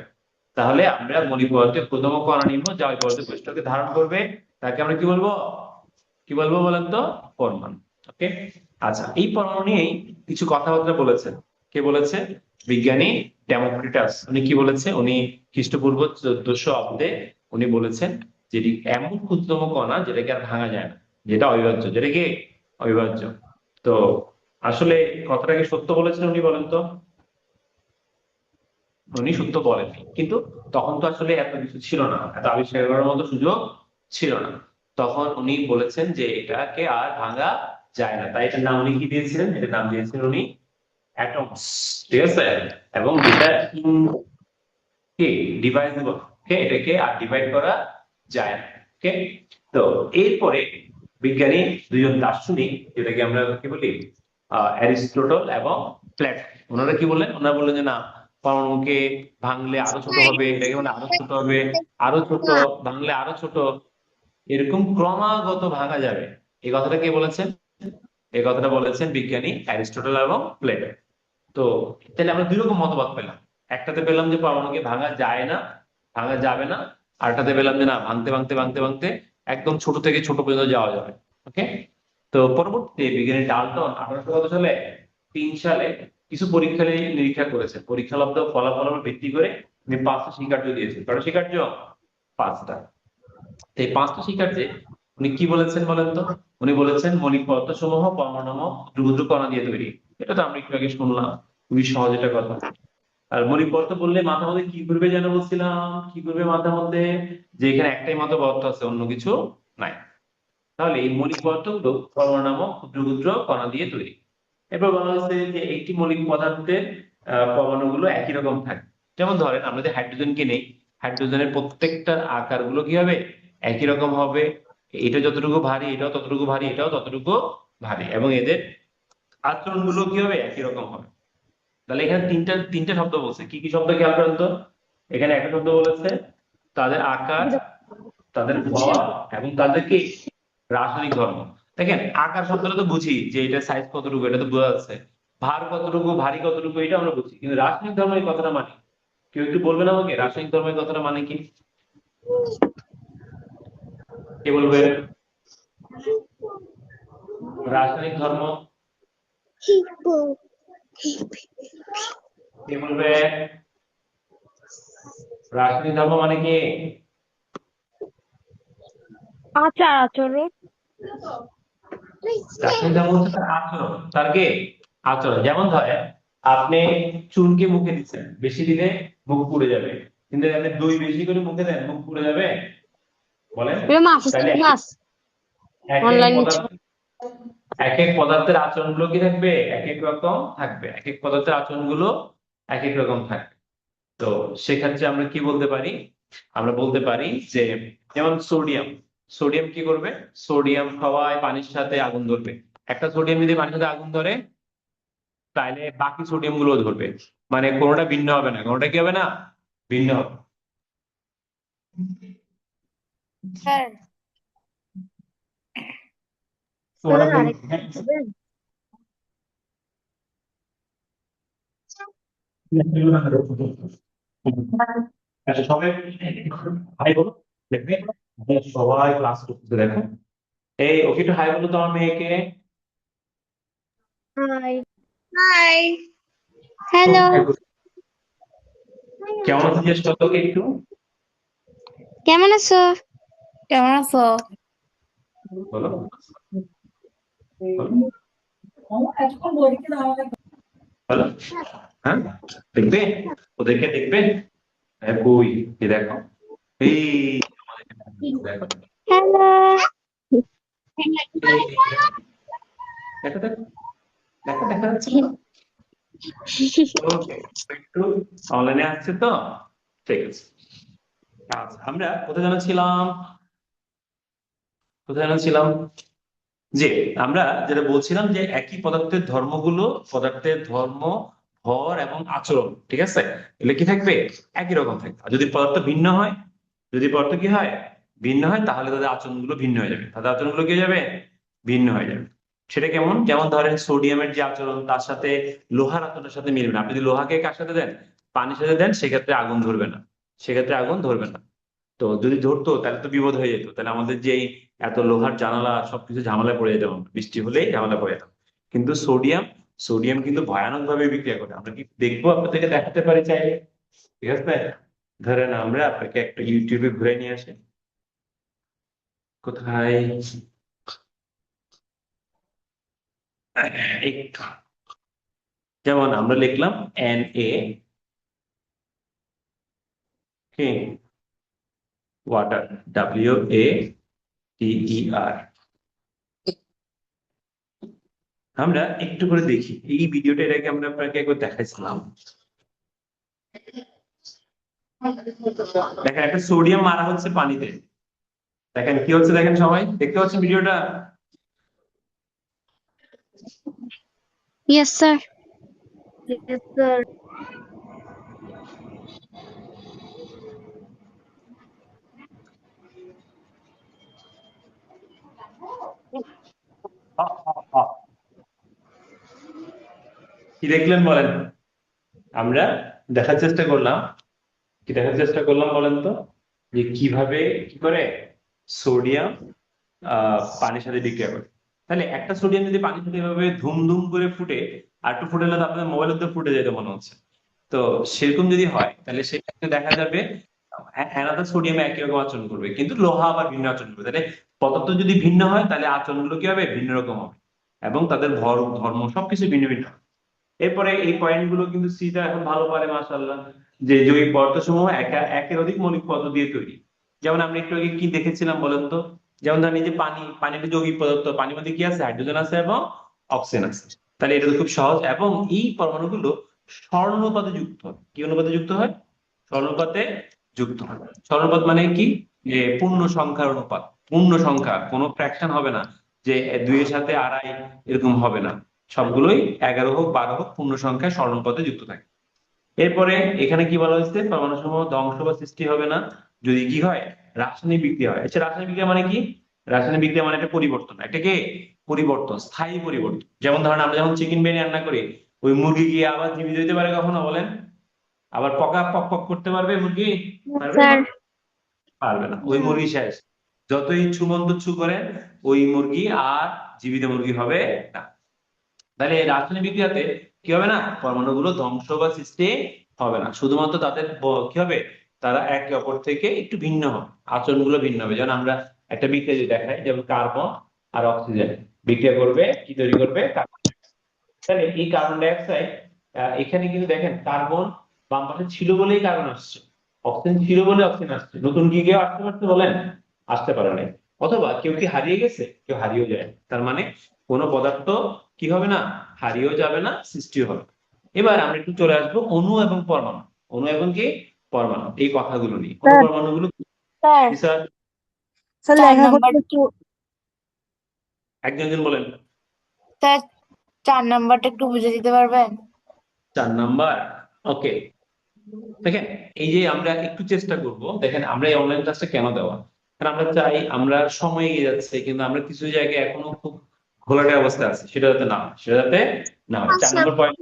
তাহলে আমরা মৌলিক পদার্থের প্রথম কণা নিব যা ওই পদার্থের বৈশিষ্ট্যকে ধারণ করবে, তাকে আমরা কি বলবো, কি বলবো বলেন তো? পরমাণু। ওকে। আচ্ছা, এই পরমাণু নিয়েই কিছু কথাবার্তা বলেছেন। কে বলেছে? বিজ্ঞানী ডেমোক্রিটাস। উনি কি বলেছে, উনি খ্রিস্টপূর্ব 1400 অব্দে উনি বলেছেন যে এটি এমন ক্ষুদ্রতম কণা যেটাকে আর ভাঙা যায় না, যেটা অবিভাজ্য, যেটা কি অবিভাজ্য। তো আসলে কথাটা কি সত্য বলেছেন উনি, বলেন তো? উনি সত্য বলেননি, কিন্তু তখন তো আসলে এত কিছু ছিল না, এত আবিষ্কার করার মতো সুযোগ ছিল না। তখন উনি বলেছেন যে এটাকে আর ভাঙা যায় না, তাই এটার নাম উনি কি দিয়েছিলেন, এটার নাম দিয়েছিলেন উনি অ্যাটমস। ঠিক আছে? এবং যেটা কি ডিভাইসেবল, ওকে, এটাকে আর ডিভাইড করা যায় না। ওকে। তো এরপরে বিজ্ঞানী দুজন দার্শনিক, যেটাকে আমরা কি বলি, অ্যারিস্টটল এবং প্লেটো, ওনারা কি বললেন, ওনারা বললেন যে না, পরমাণুকে ভাঙলে আরো ছোট হবে, এটাকে মানে আরো ছোট হবে, আরো ছোট, ভাঙলে আরো ছোট, এরকম ক্রমাগত ভাঙা যাবে। এই কথাটা কে বলেছেন? এই কথাটা বলেছেন বিজ্ঞানী অ্যারিস্টটল এবং প্লেটো। তো তাহলে আমরা দুই রকম মতবাদ পেলাম। একটাতে পেলাম যে পরমাণুকে ভাঙা যায় না, ভাঙা যাবে না। আরটাতে পেলাম যে না, ভাঙতে ভাঙতে ভাঙতে ভাঙতে একদম ছোট থেকে ছোট পর্যন্ত যাওয়া যাবে। ওকে। তো পরবর্তীতে বিজ্ঞানী ডাল্টন 1800 কত সালে, 3 সালে কিছু পরীক্ষা নিরীক্ষা করেছেন। পরীক্ষালব্ধ ফলাফলের ভিত্তি করে উনি 5টা স্বীকার্য দিয়েছেন। কয়টা স্বীকার্য? 5টা। তো এই 5টা স্বীকার্যে উনি কি বলেছেন বলেন তো? উনি বলেছেন মৌলিক পদার্থ সমূহ পরমাণু নামক ক্ষুদ্র ক্ষুদ্র কণা দিয়ে তৈরি। এটা তো আমরা একটু আগে শুনলাম, খুবই সহজ একটা কথা। আর মৌলিক পদার্থ বললে মাথার মধ্যে কি ঘুরবে যেন বলছিলাম, কি ঘুরবে মাথার মধ্যে, যে এখানে একটাই মাত্র পদার্থ আছে, অন্য কিছু নাই। তাহলে এই মৌলিক পদার্থগুলো পরমাণু নামক ক্ষুদ্র ক্ষুদ্র কণা দিয়ে তৈরি। এরপর বলা হয়েছে যে একটি মৌলিক পদার্থের পরমাণুগুলো একই রকম থাকে। যেমন ধরেন আমরা যে হাইড্রোজেনকে নেই, হাইড্রোজেনের প্রত্যেকটার আকারগুলো কি হবে, একই রকম হবে। এটা যতটুকু ভারী, এটাও ততটুকু ভারী, এটাও ততটুকু ভারী, এবং এদের আচরণ গুলো কি হবে, একই রকম হবে। তাহলে এখানে তিনটা তিনটা শব্দ বলছে, কি কি শব্দ খেয়াল করেন তো? এখানে একটা শব্দ বলেছে তাদের আকার, তাদের ভর, এবং তাদের কি রাসায়নিক ধর্ম। দেখেন আকার শব্দটা তো বুঝি যে এটা সাইজ কতটুকু, এটা তো বোঝা যাচ্ছে। ভার কতটুকু, ভারী কতটুকু, এটা আমরা বুঝি, কিন্তু রাসায়নিক ধর্ম এই কথাটা মানে, কেউ একটু বলবেন আমাকে রাসায়নিক ধর্মের কথাটা মানে কি? কে বলবে রাসায়নিক ধর্ম? কে বলবে রাসায়নিক ধর্ম মানে কি? আচার আচরণ। রাসায়নিক ধর্ম হচ্ছে তার আচরণ, তার কি আচরণ। যেমন ধরেন আপনি চুনকে মুখে দিচ্ছেন, বেশি দিলে মুখ পুড়ে যাবে, কিন্তু আপনি দই বেশি করে মুখে দেন, মুখ পুড়ে যাবে? বলেন। এটা মাছ তাহলে মাছ এক এক অনলাইন পদার্থ, এক এক পদার্থের আচরণগুলো কি থাকবে? এক এক রকম থাকবে, এক এক পদার্থের আচরণগুলো এক এক রকম থাকবে। তো সেক্ষেত্রে আমরা কি বলতে পারি? আমরা বলতে পারি যে, যেমন সোডিয়াম, সোডিয়াম কি করবে? সোডিয়াম হাওয়ায় পানির সাথে আগুন ধরবে। একটা সোডিয়াম যদি পানির সাথে আগুন ধরে, তাহলে বাকি সোডিয়াম গুলো ধরবে, মানে কোনোটা ভিন্ন হবে না, কোনোটা কি হবে না? ভিন্ন হবে। স্যার কোনোটা স্যার ভিন্ন- আরেকটা দিবেন? আচ্ছা, সবাই হাই বলো, দেখবে সবাই ক্লাস করতে দেখো। এই ওকে একটু হাই বলো তো আমার মেয়েকে। High high. হ্যালো Hi বলো। কেমন আছে জিজ্ঞেস করতো ওকে একটু। কেমন আছো? কেমন আছো? বলো, বলো। হ্যাঁ, দেখবে, ওদেরকে দেখবে। হ্যাঁ, বই এই দেখো, এই দেখো, হ্যালো এই দেখো, দেখো, দেখো, দেখা যাচ্ছে তো? ওকে, একটু অনলাইনে আসছে তো, ঠিক আছে। আচ্ছা, আমরা কোথায় যেন ছিলাম, কোথায় যেন ছিলাম? যে আমরা যেটা বলছিলাম যে একই পদার্থের ধর্মগুলো, পদার্থের ধর্ম, ভর এবং আচরণ, ঠিক আছে, এগুলো কি থাকবে? একই রকম থাকবে। আর যদি পদার্থ ভিন্ন হয়, যদি পদার্থ কি হয়? ভিন্ন হয়, তাহলে তাদের আচরণগুলো ভিন্ন হয়ে যাবে, তাদের আচরণগুলো কি হয়ে যাবে? ভিন্ন হয়ে যাবে। সেটা কেমন? যেমন ধরেন সোডিয়ামের যে আচরণ, তার সাথে লোহার আচরণের সাথে মিলবে না। আপনি যদি লোহাকে কার সাথে দেন, পানির সাথে দেন, সেক্ষেত্রে আগুন ধরবে না, সেক্ষেত্রে আগুন ধরবে না। তো যদি ধরতো তাহলে তো বিপদ হয়ে যেত, তাহলে আমাদের যে এই এত লোহার জানালা সবকিছু ঝামেলায় পড়ে যেতাম, বৃষ্টি হলেই ঝামেলা পড়ে যেতাম। কিন্তু সোডিয়াম, সোডিয়াম কিন্তু ভয়ানক ভাবে বিক্রিয়া করে। আমরা কি দেখবো? আপনাদেরকে দেখাতে পারি চাইলে, ঠিক আছে? ধরেন আমরা আপনাকে একটা ইউটিউবে ঘুরে নিয়ে আসি। কোথায়? এই, যেমন আমরা লিখলাম Na, কি, ওয়াটার, WATER। আমরা একটু করে দেখি এই ভিডিওটা, এটাকে আমরা আপনাকে একবার দেখাইছিলাম। দেখেন, একটা সোডিয়াম মারা হচ্ছে পানিতে, দেখেন কি হচ্ছে, দেখেন সবাই দেখতে পাচ্ছেন ভিডিওটা? ইয়েস স্যার ইয়েস স্যার কি দেখলেন বলেন? আমরা দেখার চেষ্টা করলাম, কি দেখার চেষ্টা করলাম বলেন তো, যে কিভাবে কি করে সোডিয়াম পানির সাথে বিক্রিয়া করে। তাহলে একটা সোডিয়াম যদি পানির সাথে এভাবে ধুম করে ফুটে, আর একটু ফুটে গেলে তো আপনাদের মোবাইলের তো ফুটে যেতে মনে হচ্ছে। তো সেরকম যদি হয়, তাহলে সেক্ষেত্রে দেখা যাবে অ্যানাদার সোডিয়াম একই রকম আচরণ করবে, কিন্তু লোহা আবার ভিন্ন আচরণ করবে। তাহলে পদার্থ যদি ভিন্ন হয়, তাহলে আচরণগুলো কি হবে? ভিন্ন রকম হবে, এবং তাদের ভর, ধর্ম সবকিছু ভিন্ন ভিন্ন হবে। এরপরে এই পয়েন্ট গুলো কিন্তু সিটা এখন ভালো পারে, মাশাআল্লাহ। যে জৈব পদার্থ সমূহ একের অধিক মৌলিক পদার্থ দিয়ে তৈরি। যেমন আমরা একটু আগে কি দেখেছিলাম বলেন তো? যেমন ধরেন এই যে পানি, পানি একটা যৌগিক পদার্থ, পানির মধ্যে কি আছে? হাইড্রোজেন আছে এবং অক্সিজেন আছে। তাহলে এটা তো খুব সহজ। এবং এই পরমাণুগুলো সরলনুপাতে যুক্ত হয়। কি অনুপাতে যুক্ত হয়? সরলনুপাতে যুক্ত হয়। সরলনুপাত মানে কি? যে পূর্ণ সংখ্যার অনুপাত। পূর্ণ সংখ্যা, কোনো ফ্র্যাকশন হবে না, যে 2 এর সাথে আড়াই এরকম হবে না। সবগুলোই 11 হোক 12 হোক পূর্ণ সংখ্যায় স্বর্ণপদে যুক্ত থাকে। এরপরে এখানে কি বলা হয়েছে? পরমাণুসমূহ ধ্বংস বা সৃষ্টি হবে না যদি কি হয়? রাসায়নিক বিক্রিয়া হয়। আচ্ছা, রাসায়নিক বিক্রিয়া মানে কি? রাসায়নিক বিক্রিয়া মানে একটা পরিবর্তন, একটা কি পরিবর্তন, স্থায়ী পরিবর্তন। যেমন ধরেন আমরা যখন চিকেন বিরিয়ানি রান্না করি, ওই মুরগি কি আবার জীবিত হইতে পারে কখনো বলেন? আবার পকা পক পক করতে পারবে মুরগি? পারবে? স্যার পারবে না, ওই মুরগি শেষ। যতই ছুমন্ত ছু করেন, ওই মুরগি আর জীবিত মুরগি হবে না। তাহলে এই রাসায়নিক বিক্রিয়াতে কি হবে না? পরমাণুগুলো ধ্বংস বা সৃষ্টি হবে না, শুধুমাত্র তাদের কি হবে? তারা একে অপর থেকে একটু ভিন্ন হবে, আচরণগুলো ভিন্ন হবে। যেমন আমরা একটা বিক্রিয়া যদি দেখাই, যেমন কার্বন আর অক্সিজেন বিক্রিয়া করবে, কি তৈরি করবে? কার্বন। তাহলে এই কার্বন ডাই অক্সাইড, এখানে কিন্তু দেখেন কার্বন বাম পাশে ছিল বলেই কার্বন আসছে। অক্সিজেন ছিল বলে অক্সিজেন আসছে, নতুন কি কেউ আসতে পারতে বলেন? আসতে পারে নাই। অথবা কেউ কি হারিয়ে গেছে? কেউ হারিয়েও যায় না। তার মানে কোনো পদার্থ কি হবে না, হারিয়েও যাবে না, সৃষ্টিও হবে না। এবার আমরা একটু চলে আসবো অণু এবং পরমাণু। অণু এবং কি পরমাণু, এই কথাগুলো নিয়ে। অণু স্যার পরমাণুগুলো স্যার কি স্যার? স্যার 4 লেখা নাম্বার, করতে একটু একজন একজন বলেন। স্যার 4 নাম্বারটা একটু বুঝে দিতে পারবেন? 4 নাম্বার, ওকে। দেখেন, এই যে আমরা একটু চেষ্টা করব, দেখেন আমরা এই অনলাইন ক্লাসটা কেন দেওয়া, কারণ আমরা চাই, আমরা সময় এগিয়ে যাচ্ছে কিন্তু আমরা কিছু জায়গায় এখনো খুব ঘোলাটে অবস্থায় আছি, সেটা যাতে না হয়, সেটা যাতে না হয়। চার আচ্ছা নম্বর পয়েন্ট,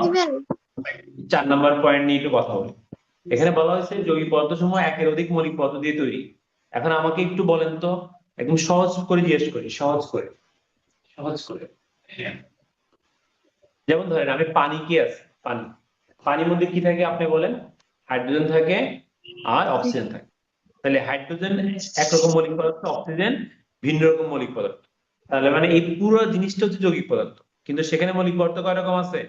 দিবেন 4 নম্বর পয়েন্ট নিয়ে একটু কথা বলি। এখানে বলা হয়েছে যৌগিক পদার্থ সমূহ একের অধিক মৌলিক পদার্থ দিয়ে তৈরি। এখন আমাকে একটু বলেন তো, একদম সহজ করে জিজ্ঞেস করি, সহজ করে, সহজ করে। যেমন ধরেন আমি পানি, কি আছে পানি, পানির মধ্যে কি থাকে আপনি বলেন? হাইড্রোজেন থাকে আর অক্সিজেন থাকে। তাহলে হাইড্রোজেন একরকম মৌলিক পদার্থ, অক্সিজেন ভিন্ন রকম মৌলিক পদার্থ। তাহলে মানে এই পুরো জিনিসটা হচ্ছে যৌগিক পদার্থ, কিন্তু সেখানে মৌলিক পদার্থ কয় রকম আছে?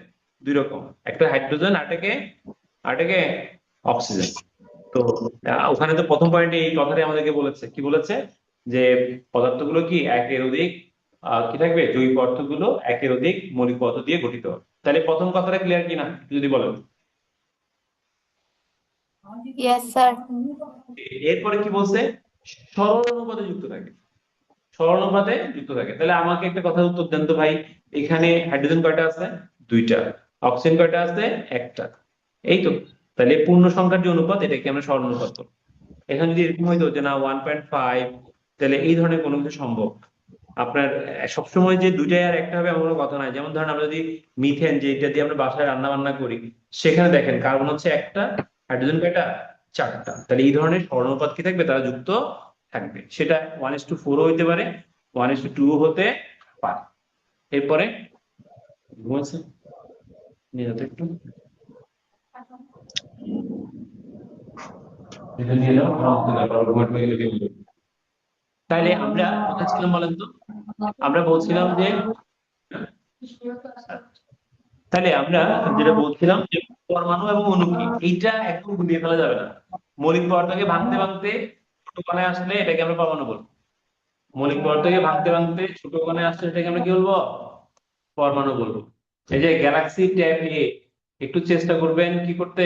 2 রকম, একটা হাইড্রোজেন, আরেকটাকে অক্সিজেন। তো ওখানে তো প্রথম পয়েন্টে এই কথাটাই আমাদেরকে বলেছে, কি বলেছে? যে পদার্থগুলো কি একের অধিক কি থাকবে, যৌগিক পদার্থগুলো একের অধিক মৌলিক পদার্থ দিয়ে গঠিত হবে। তাহলে প্রথম কথাটা ক্লিয়ার কিনা একটু যদি বলেন। Yes sir. এরপরে কি বলছে? সরল অনুপাতে যুক্ত থাকে, সরল অনুপাতে যুক্ত থাকে। তাহলে আমাকে একটা কথার উত্তর দেন তো ভাই, এখানে হাইড্রোজেন কয়টা আছে? 2টা। অক্সিজেন কয়টা আছে? একটা। এই তো। তাহলে পূর্ণ সংখ্যার যে অনুপাত, এটাকে আমরা সরল অনুপাত বলবো। এখানে যদি এরকম হইতো যে না 1.5, তাহলে এই ধরনের কোনো কিছু সম্ভব। আপনার সবসময় যে 2টাই আর একটা হবে এমন কোনো কথা নাই। যেমন ধরেন আমরা যদি মিথেন, যেটা দিয়ে আমরা বাসায় রান্না বান্না করি, সেখানে দেখেন কার্বন হচ্ছে একটা, হাইড্রোজেন কয়টা? 4টা। তাহলে এই ধরনের সরলনুপাত কি থাকবে, তারা যুক্ত থাকবে। সেটা 1:4 হইতে পারে, 1:2 হতে পারে। এরপরে ঘুমাচ্ছে, নিয়ে যেত একটু, এটা নিয়ে যাও, ঘুমাতে গেলে দিয়ে দিও। তাইলে আমরা কোথায় ছিলাম বলেন তো? আমরা বলছিলাম যে, তাহলে আমরা যেটা বলছিলাম যে পরমাণু এবং অণু কি, এইটা একদম গুলিয়ে ফেলা যাবে না। মৌলিক পদার্থকে ভাঙতে ভাঙতে ছোট কণায় আসলে এটাকে আমরা পরমাণু বলবো। মৌলিক পদার্থকে ভাঙতে ভাঙতে ছোট কণায় আসলে এটাকে আমরা কি বলবো? পরমাণু বলবো। এই যে গ্যালাক্সি ট্যাব এ, একটু চেষ্টা করবেন কি করতে,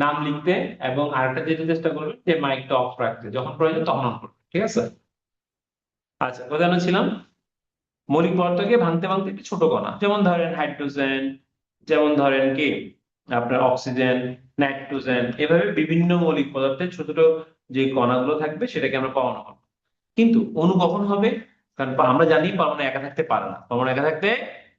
নাম লিখতে, এবং আরেকটা যেটা চেষ্টা করবেন যে মাইকটা অফ রাখতে, যখন প্রয়োজন তখন অন করতে, ঠিক আছে? আচ্ছা, কোথায় আমরা ছিলাম? মৌলিক পদার্থকে ভাঙতে ভাঙতে একটি ছোট কণা, যেমন ধরেন হাইড্রোজেন, যেমন ধরেন কি আপনার অক্সিজেন, নাইট্রোজেন, এভাবে বিভিন্ন মৌলিক পদার্থের ছোট ছোট যে কণাগুলো থাকবে সেটাকে আমরা পরমাণু বলবো। কিন্তু অণু কখন হবে? কারণ আমরা জানি পরমাণু একা থাকতে পারে না, পরমাণু একা থাকতে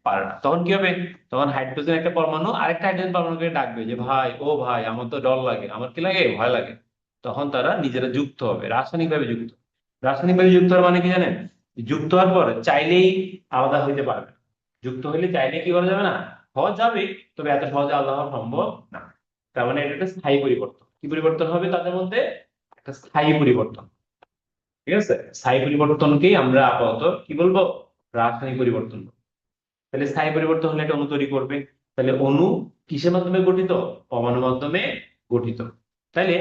পারে না। তখন কি হবে? তখন হাইড্রোজেন একটা পরমাণু আরেকটা হাইড্রোজেন পরমাণুকে ডাকবে যে ভাই, ও ভাই, আমার তো ডর লাগে, আমার কি লাগে, ভয় লাগে। তখন তারা নিজেরা যুক্ত হবে, রাসায়নিক ভাবে যুক্ত। রাসায়নিক ভাবে যুক্ত হওয়ার মানে কি জানেন? যুক্ত হওয়ার পর চাইলেই আলাদা হইতে পারবে না। যুক্ত হইলে চাইলে কি করা যাবে না, হওয়া যাবে, তবে এত সহজে আলাদা হওয়া সম্ভব না। তার মানে এটা একটা স্থায়ী পরিবর্তন। কি পরিবর্তন হবে তাদের মধ্যে? একটা স্থায়ী পরিবর্তন। ঠিক আছে, স্থায়ী পরিবর্তনকেই আমরা আপাতত কি বলবো, রাসায়নিক পরিবর্তন বলবো। তাহলে স্থায়ী পরিবর্তন হলে একটা অণু তৈরি করবে। তাহলে অণু কিসের মাধ্যমে গঠিত? পরমাণুর মাধ্যমে গঠিত। তাইলে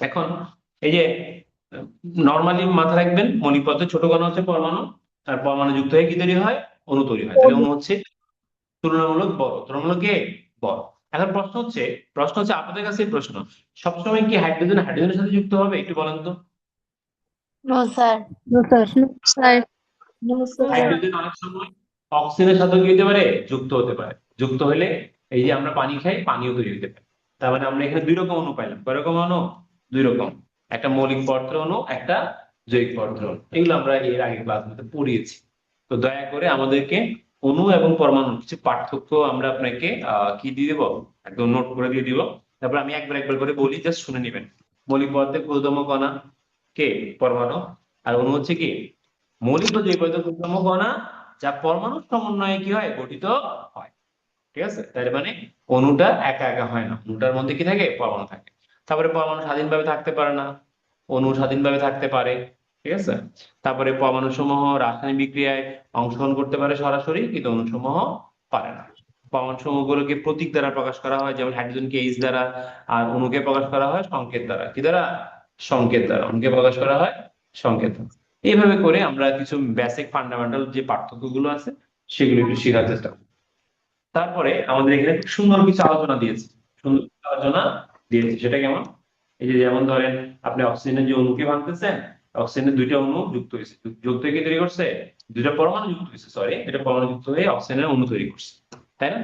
এখন এই যে নর্মালি মাথা রাখবেন, মৌলিক পদার্থের ছোট কণা হচ্ছে পরমাণু, আর পরমাণু যুক্ত হয়ে কি তৈরি হয়? অণু তৈরি হয়। তাহলে অণু হচ্ছে তুলনামূলক বড়, তুলনামূলক কে বড়। এখন প্রশ্ন হচ্ছে আপনাদের কাছে প্রশ্ন, সবসময় কি হাইড্রোজেন হাইড্রোজেনের সাথে যুক্ত হবে? একটু বলেন তো। No sir. No sir sir no sir. Hydrogen অনেক সময় অক্সিজেনের সাথে কি হতে পারে? যুক্ত হতে পারে। যুক্ত হলে এই যে আমরা পানি খাই, পানিও তৈরি হতে পারে। তার মানে আমরা এখানে 2 রকম অণু পাইলাম। কয় রকম অণু? 2 রকম। একটা মৌলিক পদার্থের অণু, একটা জৈবিক পদার্থের অণু। এগুলো আমরা এর আগে ক্লাসগুলোতে পড়িয়েছি। তো দয়া করে আমাদেরকে অণু এবং পরমাণুর কিছু পার্থক্য আমরা আপনাকে কি দিয়ে দিব, একদম নোট করে দিয়ে দিব। তারপর আমি একবার একবার করে বলি, জাস্ট শুনে নেবেন। মৌলিক পদার্থের ক্ষুদ্রতম কণা কে? পরমাণু। আর অণু হচ্ছে কি? মৌলিক বা জৈব পদার্থের ক্ষুদ্রতম কণা, যা পরমাণুর সমন্বয়ে কি হয়, গঠিত হয়। ঠিক আছে, তার মানে অণুটা একা একা হয় না, অণুটার মধ্যে কি থাকে? পরমাণু থাকে। তারপরে পরমাণু স্বাধীনভাবে থাকতে পারে না, অণু স্বাধীনভাবে থাকতে পারে। ঠিক আছে। তারপরে পরমাণু সমূহ রাসায়নিক বিক্রিয়ায় অংশগ্রহণ করতে পারে সরাসরি, কিন্তু অণু সমূহ পারে না। পরমাণু সমূহগুলোকে প্রতীক দ্বারা প্রকাশ করা হয়, যেমন হাইড্রোজেনকে এইচ দ্বারা, আর অণুকে প্রকাশ করা হয় সংকেত দ্বারা। কি দ্বারা? সংকেত দ্বারা। অণুকে প্রকাশ করা হয় সংকেত দ্বারা। এইভাবে করে আমরা কিছু বেসিক ফান্ডামেন্টাল যে পার্থক্যগুলো আছে সেগুলো একটু শেখার চেষ্টা করব। তারপরে আমাদের এখানে খুব সুন্দর কিছু আলোচনা দিয়েছে, সুন্দর কিছু আলোচনা দিয়েছে। সেটা কেমন? এই যে যেমন ধরেন আপনি অক্সিজেনের যে অণুকে ভাঙতেছেন, অক্সিজেনের দুইটা অণু যুক্ত হয়েছে, যুক্ত হয়ে কি তৈরি করছে? দুইটা পরমাণু যুক্ত হয়েছে, সরি, দুইটা পরমাণু যুক্ত হয়ে অক্সিজেনের অণু তৈরি করছে, তাই না?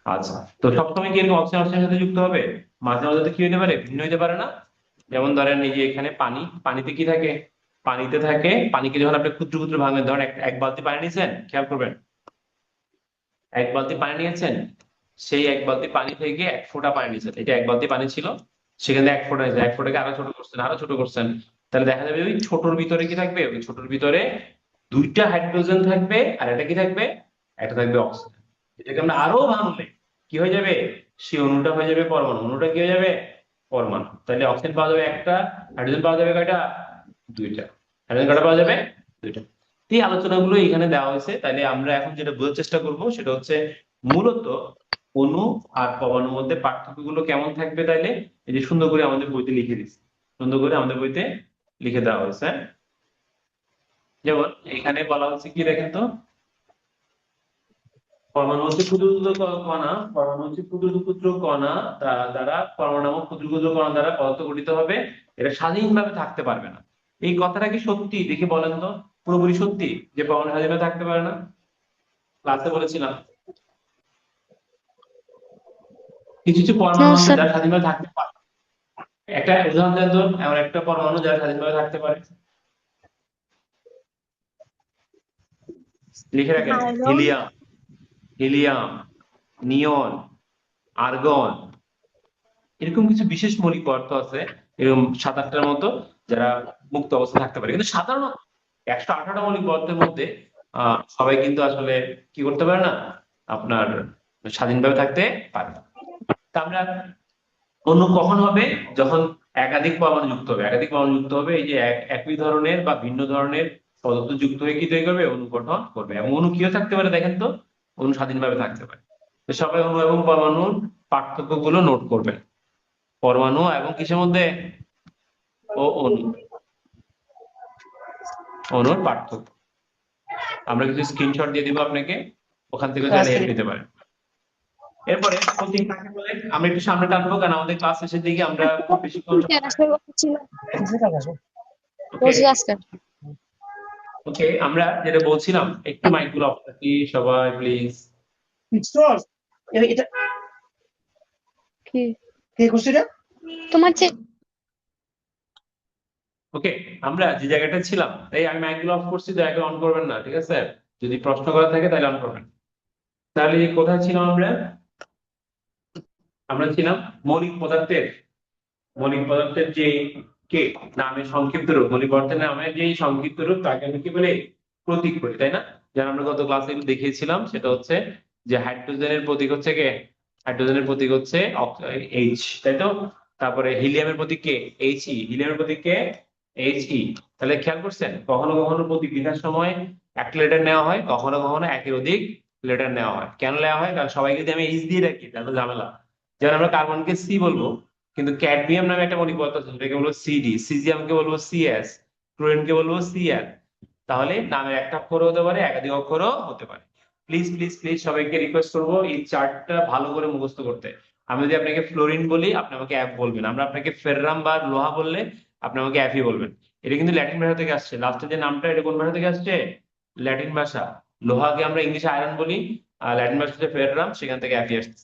আচ্ছা, তো সবসময় কি এরকম অক্সিজেন অক্সিজেনের সাথে যুক্ত হবে? মাঝে মাঝে তো কি হতে পারে, ভিন্ন হতে পারে না? যেমন ধরেন এই যে এখানে পানি, পানিতে কি থাকে? পানিতে থাকে, পানিকে যখন আপনি ক্ষুদ্র ক্ষুদ্র ভাঙবেন, ধরেন এক বালতি পানি নিয়েছেন, খেয়াল করবেন, এক বালতি পানি নিয়েছেন, সেই এক বালতি পানি থেকে এক ফোঁটা পানি নিয়েছেন, এটা এক বালতি পানি ছিল, সেখানে এক ফোঁটা নিয়েছেন, এক ফোঁটাকে আরো ছোট করছেন, আরো ছোট করছেন, তাহলে দেখা যাবে ওই ছোটর ভিতরে কি থাকবে? ওই ছোটর ভিতরে দুইটা হাইড্রোজেন থাকবে, আর এটা কি থাকবে? একটা থাকবে অক্সিজেন। এটাকে আমরা আরো ভাঙলে কি হয়ে যাবে? সেই অণুটা হয়ে যাবে পরমাণু, অণুটা কি হয়ে যাবে? পরমাণু। তাহলে অক্সিজেন পাওয়া যাবে একটা, হাইড্রোজেন পাওয়া যাবে কয়টা? দুইটা। হাইড্রোজেন কয়টা পাওয়া যাবে? দুইটা। এই আলোচনাগুলো এখানে দেওয়া হয়েছে। তাহলে আমরা এখন যেটা বোঝার চেষ্টা করব সেটা হচ্ছে মূলত অণু আর পরমাণুর মধ্যে পার্থক্যগুলো কেমন থাকবে। তাইলে এই যে সুন্দর করে আমাদের বইতে লিখে দিচ্ছে, সুন্দর করে আমাদের বইতে লিখে দেওয়া হয়েছে। যেমন এখানে বলা হচ্ছে কি দেখেন তো, পরমাণু হচ্ছে ক্ষুদ্র ক্ষুদ্র কণা, পরমাণু হচ্ছে ক্ষুদ্র ক্ষুদ্র কণা দ্বারা, পরমাণু নামক ক্ষুদ্র ক্ষুদ্র কণা দ্বারা পদার্থ গঠিত হবে, এটা স্বাধীনভাবে থাকতে পারবে না। এই কথাটা কি সত্যি? দেখি বলেন তো, পুরোপুরি সত্যি যে পরমাণু স্বাধীনভাবে থাকতে পারে না? ক্লাসে বলেছিলাম কিছু কিছু না পরমাণু আছে স্যার। যারা স্বাধীনভাবে থাকতে পারে। একটা উদাহরণ দেন তো, এমন একটা পরমাণু যারা স্বাধীনভাবে থাকতে পারে, লিখে রাখেন। আয়রন। হিলিয়াম, হিলিয়াম, নিয়ন, আর্গন, এরকম কিছু বিশেষ মৌলিক পদার্থ আছে, এরকম 7-8টার মতো, যারা মুক্ত অবস্থায় থাকতে পারে। কিন্তু সাধারণত 118টা মৌলিক পদার্থের মধ্যে সবাই কিন্তু আসলে কি করতে পারে না, আপনার স্বাধীনভাবে থাকতে পারে না। তা আমরা অণু কখন হবে? যখন একাধিক পরমাণু যুক্ত হবে, একাধিক পরমাণু যুক্ত হবে, এই যে একই ধরনের বা ভিন্ন ধরনের পদার্থ যুক্ত হয়ে কি তৈরি করবে? অণু গঠন করবে। এবং অণু কিও থাকতে পারে দেখেন তো, অণু স্বাধীনভাবে থাকতে পারে। তো সবাই অণু এবং পরমাণুর পার্থক্য গুলো নোট করবেন। পরমাণু এবং কিসের মধ্যে? ও অণু, অণুর পার্থক্য। আমরা কিছু স্ক্রিনশট দিয়ে দিব আপনাকে, ওখান থেকে চাইলে হেল্প নিতে পারেন। এরপরে প্রতীক কাকে বলে আমরা একটু সামনে টানবো, কারণ আমাদের ক্লাস শেষের দিকে আমরা খুব বেশিক্ষণ ওকে। ওকে, আমরা যেটা বলছিলাম, একটু মাইকগুলো অফ রাখি সবাই প্লিজ। এটা কি কে করছে এটা? তোমার যে ওকে, আমরা যে জায়গাটা ছিলাম, এই আমি মাইকগুলো অফ করছি, দয়া করে অন করবেন না, ঠিক আছে? যদি প্রশ্ন করা থাকে তাহলে অন করবেন। তাহলে কোথায় ছিলাম আমরা? আমরা ছিলাম মৌলিক পদার্থের, মৌলিক পদার্থের যে কে নামের সংক্ষিপ্ত রূপ, মৌলিক পদার্থের নামের যে সংক্ষিপ্ত রূপ তাকে আমি কি বলি? প্রতীক বলি, তাই না? যেন আমরা গত ক্লাসে দেখিয়েছিলাম, সেটা হচ্ছে যে হাইড্রোজেনের প্রতীক হচ্ছে কে? হাইড্রোজেনের প্রতীক হচ্ছে এইচ, তাই তো? তারপরে হিলিয়ামের প্রতীক কে? এইচ ই, হিলিয়ামের প্রতীক কে? H E. তাহলে খেয়াল করছেন, কখনো কখনো প্রতীক লেখার সময় একটা লেটার নেওয়া হয়, কখনো কখনো একের অধিক লেটার নেওয়া হয়। কেন নেওয়া হয়? কারণ সবাই যদি আমি এইচ দিয়ে রাখি তাহলে তো ঝামেলা। যেমন আমরা কার্বনকে সি বলবো, কিন্তু ক্যাডমিয়াম নামে একটা মৌলিক পদার্থ আছে, সেটাকে বলবো সিডি, সিজিয়ামকে বলবো সিএস, ক্লোরিনকে বলবো সিএল। তাহলে নামের একটা অক্ষরও হতে পারে, একাধিক অক্ষরও হতে পারে। প্লিজ প্লিজ প্লিজ সবাইকে রিকোয়েস্ট করবো এই চার্টটা ভালো করে মুখস্থ করতে। আমি যদি আপনাকে ফ্লোরিন বলি, আপনি আমাকে এফ বলবেন। আমরা আপনাকে ফেররাম বা লোহা বললে আপনি আমাকে এফই বলবেন। এটা কিন্তু ল্যাটিন ভাষা থেকে আসছে, লাস্টে যে নামটা, এটা কোন ভাষা থেকে আসছে? ল্যাটিন ভাষা। লোহাকে আমরা ইংলিশে আয়রন বলি, আর ল্যাটিন ভাষাতে ফেররাম, সেখান থেকে এফই আসছে।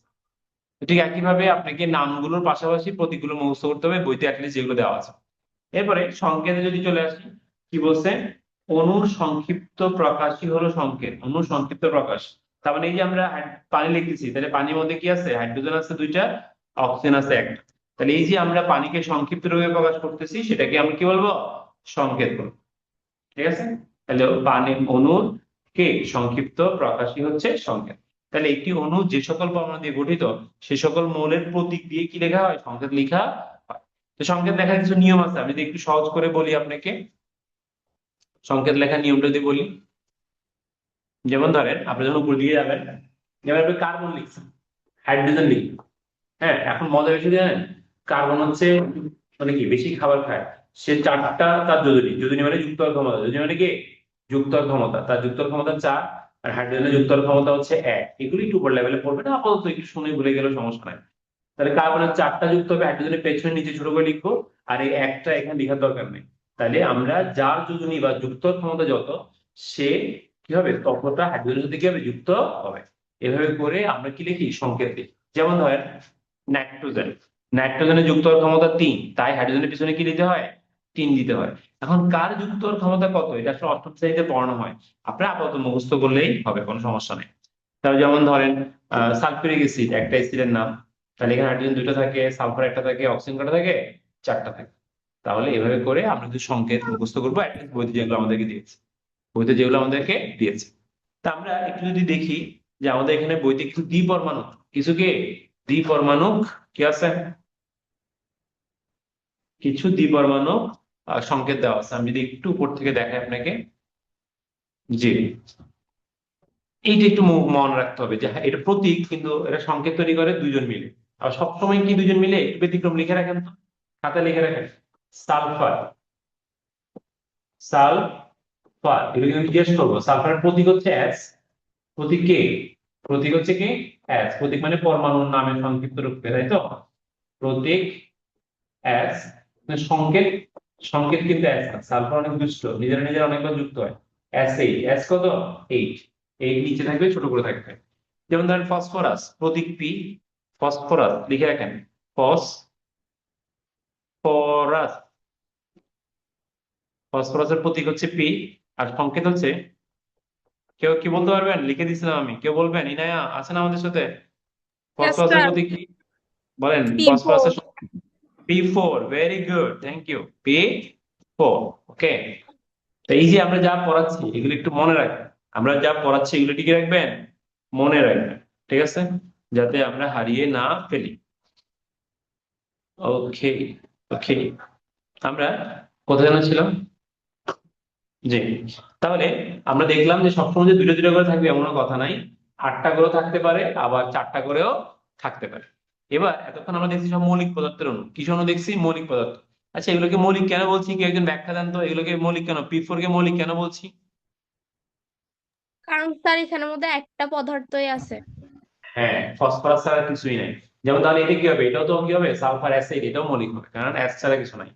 ঠিক একইভাবে আপনাকে নামগুলোর পাশাপাশি প্রতীকগুলো মুখস্থ করতে হবে, বইতে অ্যাটলিস্ট যেগুলো দেওয়া আছে। এরপরে সংকেতে যদি চলে আসি, কি বলছে? অণুর সংক্ষিপ্ত প্রকাশই হলো সংকেত। অণুর সংক্ষিপ্ত প্রকাশ, তার মানে এই যে আমরা পানি লিখতেছি, তাহলে পানির মধ্যে কি আছে? হাইড্রোজেন আছে দুইটা, অক্সিজেন আছে একটা। তাহলে এই যে আমরা পানিকে সংক্ষিপ্ত রূপে প্রকাশ করতেছি, সেটাকে আমরা কি বলবো? সংকেত বলবো, ঠিক আছে? তাহলে পানি অণুর কে সংক্ষিপ্ত প্রকাশই হচ্ছে সংকেত। তাহলে একটি অণু যে সকল পরমাণু দিয়ে গঠিত, সে সকল মৌলের প্রতীক দিয়ে কি লেখা হয়? সংকেত লেখা হয়। তো সংকেত লেখার কিছু নিয়ম আছে, আমি যদি একটু সহজ করে বলি আপনাকে, সংকেত লেখার নিয়মটা যদি বলি, যেমন ধরেন আপনি যখন উপর দিকে যাবেন, যেমন আপনি কার্বন লিখছেন, হাইড্রোজেন লিখবেন। হ্যাঁ, এখন মজা বেশি জানেন, কার্বন হচ্ছে মানে কি বেশি খাবার খায়, সে চারটা তার যোজনী, যোজনী মানে যুক্তর ক্ষমতা, যোজনী মানে কি যুক্তর ক্ষমতা, তার যুক্তর ক্ষমতা 4, আর হাইড্রোজেনের যুক্তর ক্ষমতা হচ্ছে 1। এগুলি একটু উপর লেভেলে পড়বে না, আপাতত একটু শুনে ভুলে গেলেও সমস্যা নাই। তাহলে কার্বনের 4টা যুক্ত হবে, হাইড্রোজেনের পেছনে নিচে ছোট করে লিখবো, আর এই একটা এখানে লেখার দরকার নেই। তাহলে আমরা যার যোজনী বা যুক্তর ক্ষমতা যত, সে কি হবে ততটা হাইড্রোজেনের সাথে কি হবে যুক্ত হবে। এভাবে করে আমরা কি লিখি সংকেত দিই। যেমন ধরেন নাইট্রোজেন, নাইট্রোজেনের যুক্তর ক্ষমতা 3, তাই হাইড্রোজেনের পিছনে কি দিতে হয় 3 দিতে হয়। এখন কার যুক্তর ক্ষমতা কত, এটা আসলে অষ্টম শ্রেণীতে পড়ানো হয়, আপনারা আপাতত মুখস্থ করলেই হবে, কোনো সমস্যা নেই। তাহলে যেমন ধরেন সালফিউরিক অ্যাসিড একটা অ্যাসিডের নাম, তাহলে এখানে হাইড্রোজেন 2টা থাকে, সালফার একটা থাকে, অক্সিজেন কটা থাকে 4টা থাকে। তাহলে এভাবে করে আমরা যদি সংকেত মুখস্থ করবো, অ্যাটলিস্ট বইতে যেগুলো আমাদেরকে দিয়েছে, বইতে যেগুলো আমাদেরকে দিয়েছে। তা আমরা একটু যদি দেখি যে আমাদের এখানে বইতে কিছু দ্বিপরমাণু, কিছু কি দ্বিপরমাণু কি আছে, কিছু দ্বিপরমাণু সংকেত দেওয়া আছে। আমি যদি একটু উপর থেকে দেখাই আপনাকে, জি, এইটা একটু মনে রাখতে হবে যে হ্যাঁ, এটা প্রতীক কিন্তু এটা সংকেত তৈরি করে দুইজন মিলে। আর সবসময় কি দুইজন মিলে, একটু ব্যতিক্রম লিখে রাখেন তো, খাতা লিখে রাখেন। সালফার, সালফার, এগুলো কিন্তু জিজ্ঞেস করবো। সালফারের প্রতীক হচ্ছে এস, প্রতীক কে, প্রতীক হচ্ছে কি এস, প্রতীক মানে পরমাণুর নামের সংক্ষিপ্ত রূপ, তাই তো, প্রতীক এস। সংকেত, সংকেত কিন্তু এস না, সালফার অনেক দুষ্ট, নিজেরা নিজেরা অনেকবার যুক্ত হয়। এস 8, এস কত 8, 8 নিচে থাকবে, ছোট করে থাকবে। যেমন ধরেন ফসফরাস, প্রতীক পি, ফসফরাস লিখে রাখেন, ফসফরাস, ফসফরাসের প্রতীক হচ্ছে পি, আর সংকেত হচ্ছে, কেউ কি বলতে পারবেন, লিখে দিছিলাম আমি, কেউ বলবেন, ইনায়া আছেন আমাদের সাথে? Yes, ফসফরাসের sir. প্রতীক কি বলেন, P4. ফসফরাসের P4, very good, thank you, P4। Okay, তো এই যে আমরা যা পড়াচ্ছি এগুলো একটু মনে রাখবেন, আমরা যা পড়াচ্ছি এগুলো টিকে রাখবেন, মনে রাখবেন, ঠিক আছে, যাতে আমরা হারিয়ে না ফেলি। ওকে, ওকে, আমরা কোথায় যেন ছিলাম, জি। তাহলে আমরা দেখলাম যে সবসময় যে দুটো দুটো করে থাকবে এমনও কথা নাই, 8টা করেও থাকতে পারে, আবার 4টা করেও থাকতে পারে। এবার এতক্ষণ আমরা দেখছি সব মৌলিক পদার্থের অণু, কিসের অণু দেখছি, মৌলিক পদার্থ। আচ্ছা, এগুলোকে মৌলিক কেন বলছি, কি একজন ব্যাখ্যা দেন তো, এগুলোকে মৌলিক কেন, P4 কে মৌলিক কেন বলছি? কারণ স্যার এখানের মধ্যে একটা পদার্থই আছে। হ্যাঁ, ফসফরাস ছাড়া কিছুই নাই। যেমন তাহলে এটা কি হবে, এটাও তো কি হবে সালফার অ্যাসিড, এটাও মৌলিক হবে, কারণ অ্যাস ছাড়া কিছু নাই।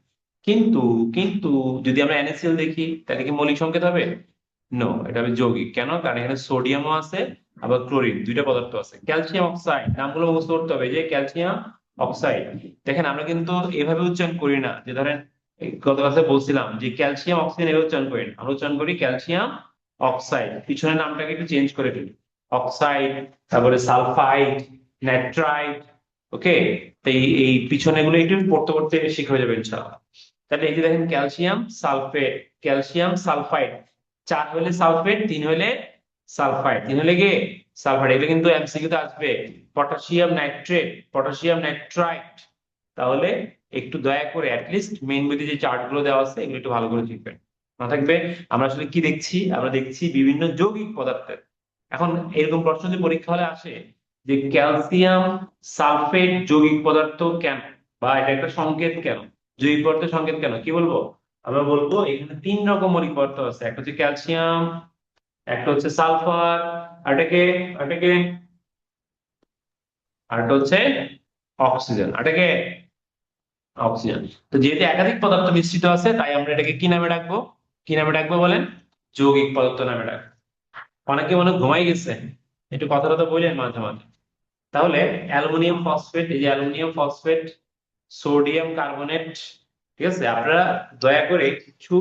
কিন্তু কিন্তু যদি আমরা NaCl দেখি, তাহলে কি মৌলিক সংকেত হবে? নো, এটা হবে যৌগিক। কেন? কারণ এখানে সোডিয়ামও আছে, আবার ক্লোরিন, দুইটা পদার্থ আছে। ক্যালসিয়াম অক্সাইড, নামগুলো মুখস্থ করতে হবে, যে ক্যালসিয়াম অক্সাইড। দেখেন আমরা কিন্তু এভাবে উচ্চারণ করি না, যে ধরেন এই গত ক্লাসে বলছিলাম যে ক্যালসিয়াম অক্সিজেন এভাবে উচ্চারণ করি না, আমরা উচ্চারণ করি ক্যালসিয়াম অক্সাইড, পিছনের নামটাকে একটু চেঞ্জ করে ফেলি, অক্সাইড, তারপরে সালফাইড, নাইট্রাইট। ওকে, তো এই পিছনে গুলো একটু পড়তে পড়তে শিখে হয়ে যাবে ইনশাআল্লাহ। তাহলে এই যে দেখেন ক্যালসিয়াম সালফেট, ক্যালসিয়াম সালফাইড, 4 হলে সালফেট, 3 হলে সালফাইড, 3 হলে কি সালফাইড, এগুলো কিন্তু এমসিকিউ তে আসবে। Potassium nitrate, potassium nitrite. তাহলে একটু দয়া করে অ্যাটলিস্ট মেইন বইতে যে চার্ট গুলো দেওয়া আছে এগুলো একটু ভালো করে শিখবেন। না থাকবে, আমরা আসলে কি দেখছি, আমরা দেখছি বিভিন্ন যৌগিক পদার্থের। এখন এরকম প্রশ্ন যদি পরীক্ষা হলে আসে যে ক্যালসিয়াম সালফেট যৌগিক পদার্থ কেন, বা এটা একটা সংকেত কেন, যৌগিক পদার্থের সংকেত কেন, কি বলবো? আমরা বলবো এখানে 3 রকম মৌলিক পদার্থ আছে, একটা হচ্ছে ক্যালসিয়াম, একটা হচ্ছে সালফার, আরেকটাকে আরেকটাকে আরেকটা হচ্ছে অক্সিজেন, আরেকটাকে অক্সিজেন। তো যেহেতু একাধিক পদার্থ মিশ্রিত আছে, তাই আমরা এটাকে কি নামে ডাকবো, কি নামে ডাকবো বলেন, যৌগিক পদার্থ নামে ডাকবো। অনেকে মনে হয় ঘুমাই গেছে, একটু কথাটা তো বললেন মাঝে মাঝে। তাহলে অ্যালুমিনিয়াম ফসফেট, এই যে অ্যালুমিনিয়াম ফসফেট, সোডিয়াম কার্বনেট, ঠিক আছে, আপনারা দয়া করে কিছু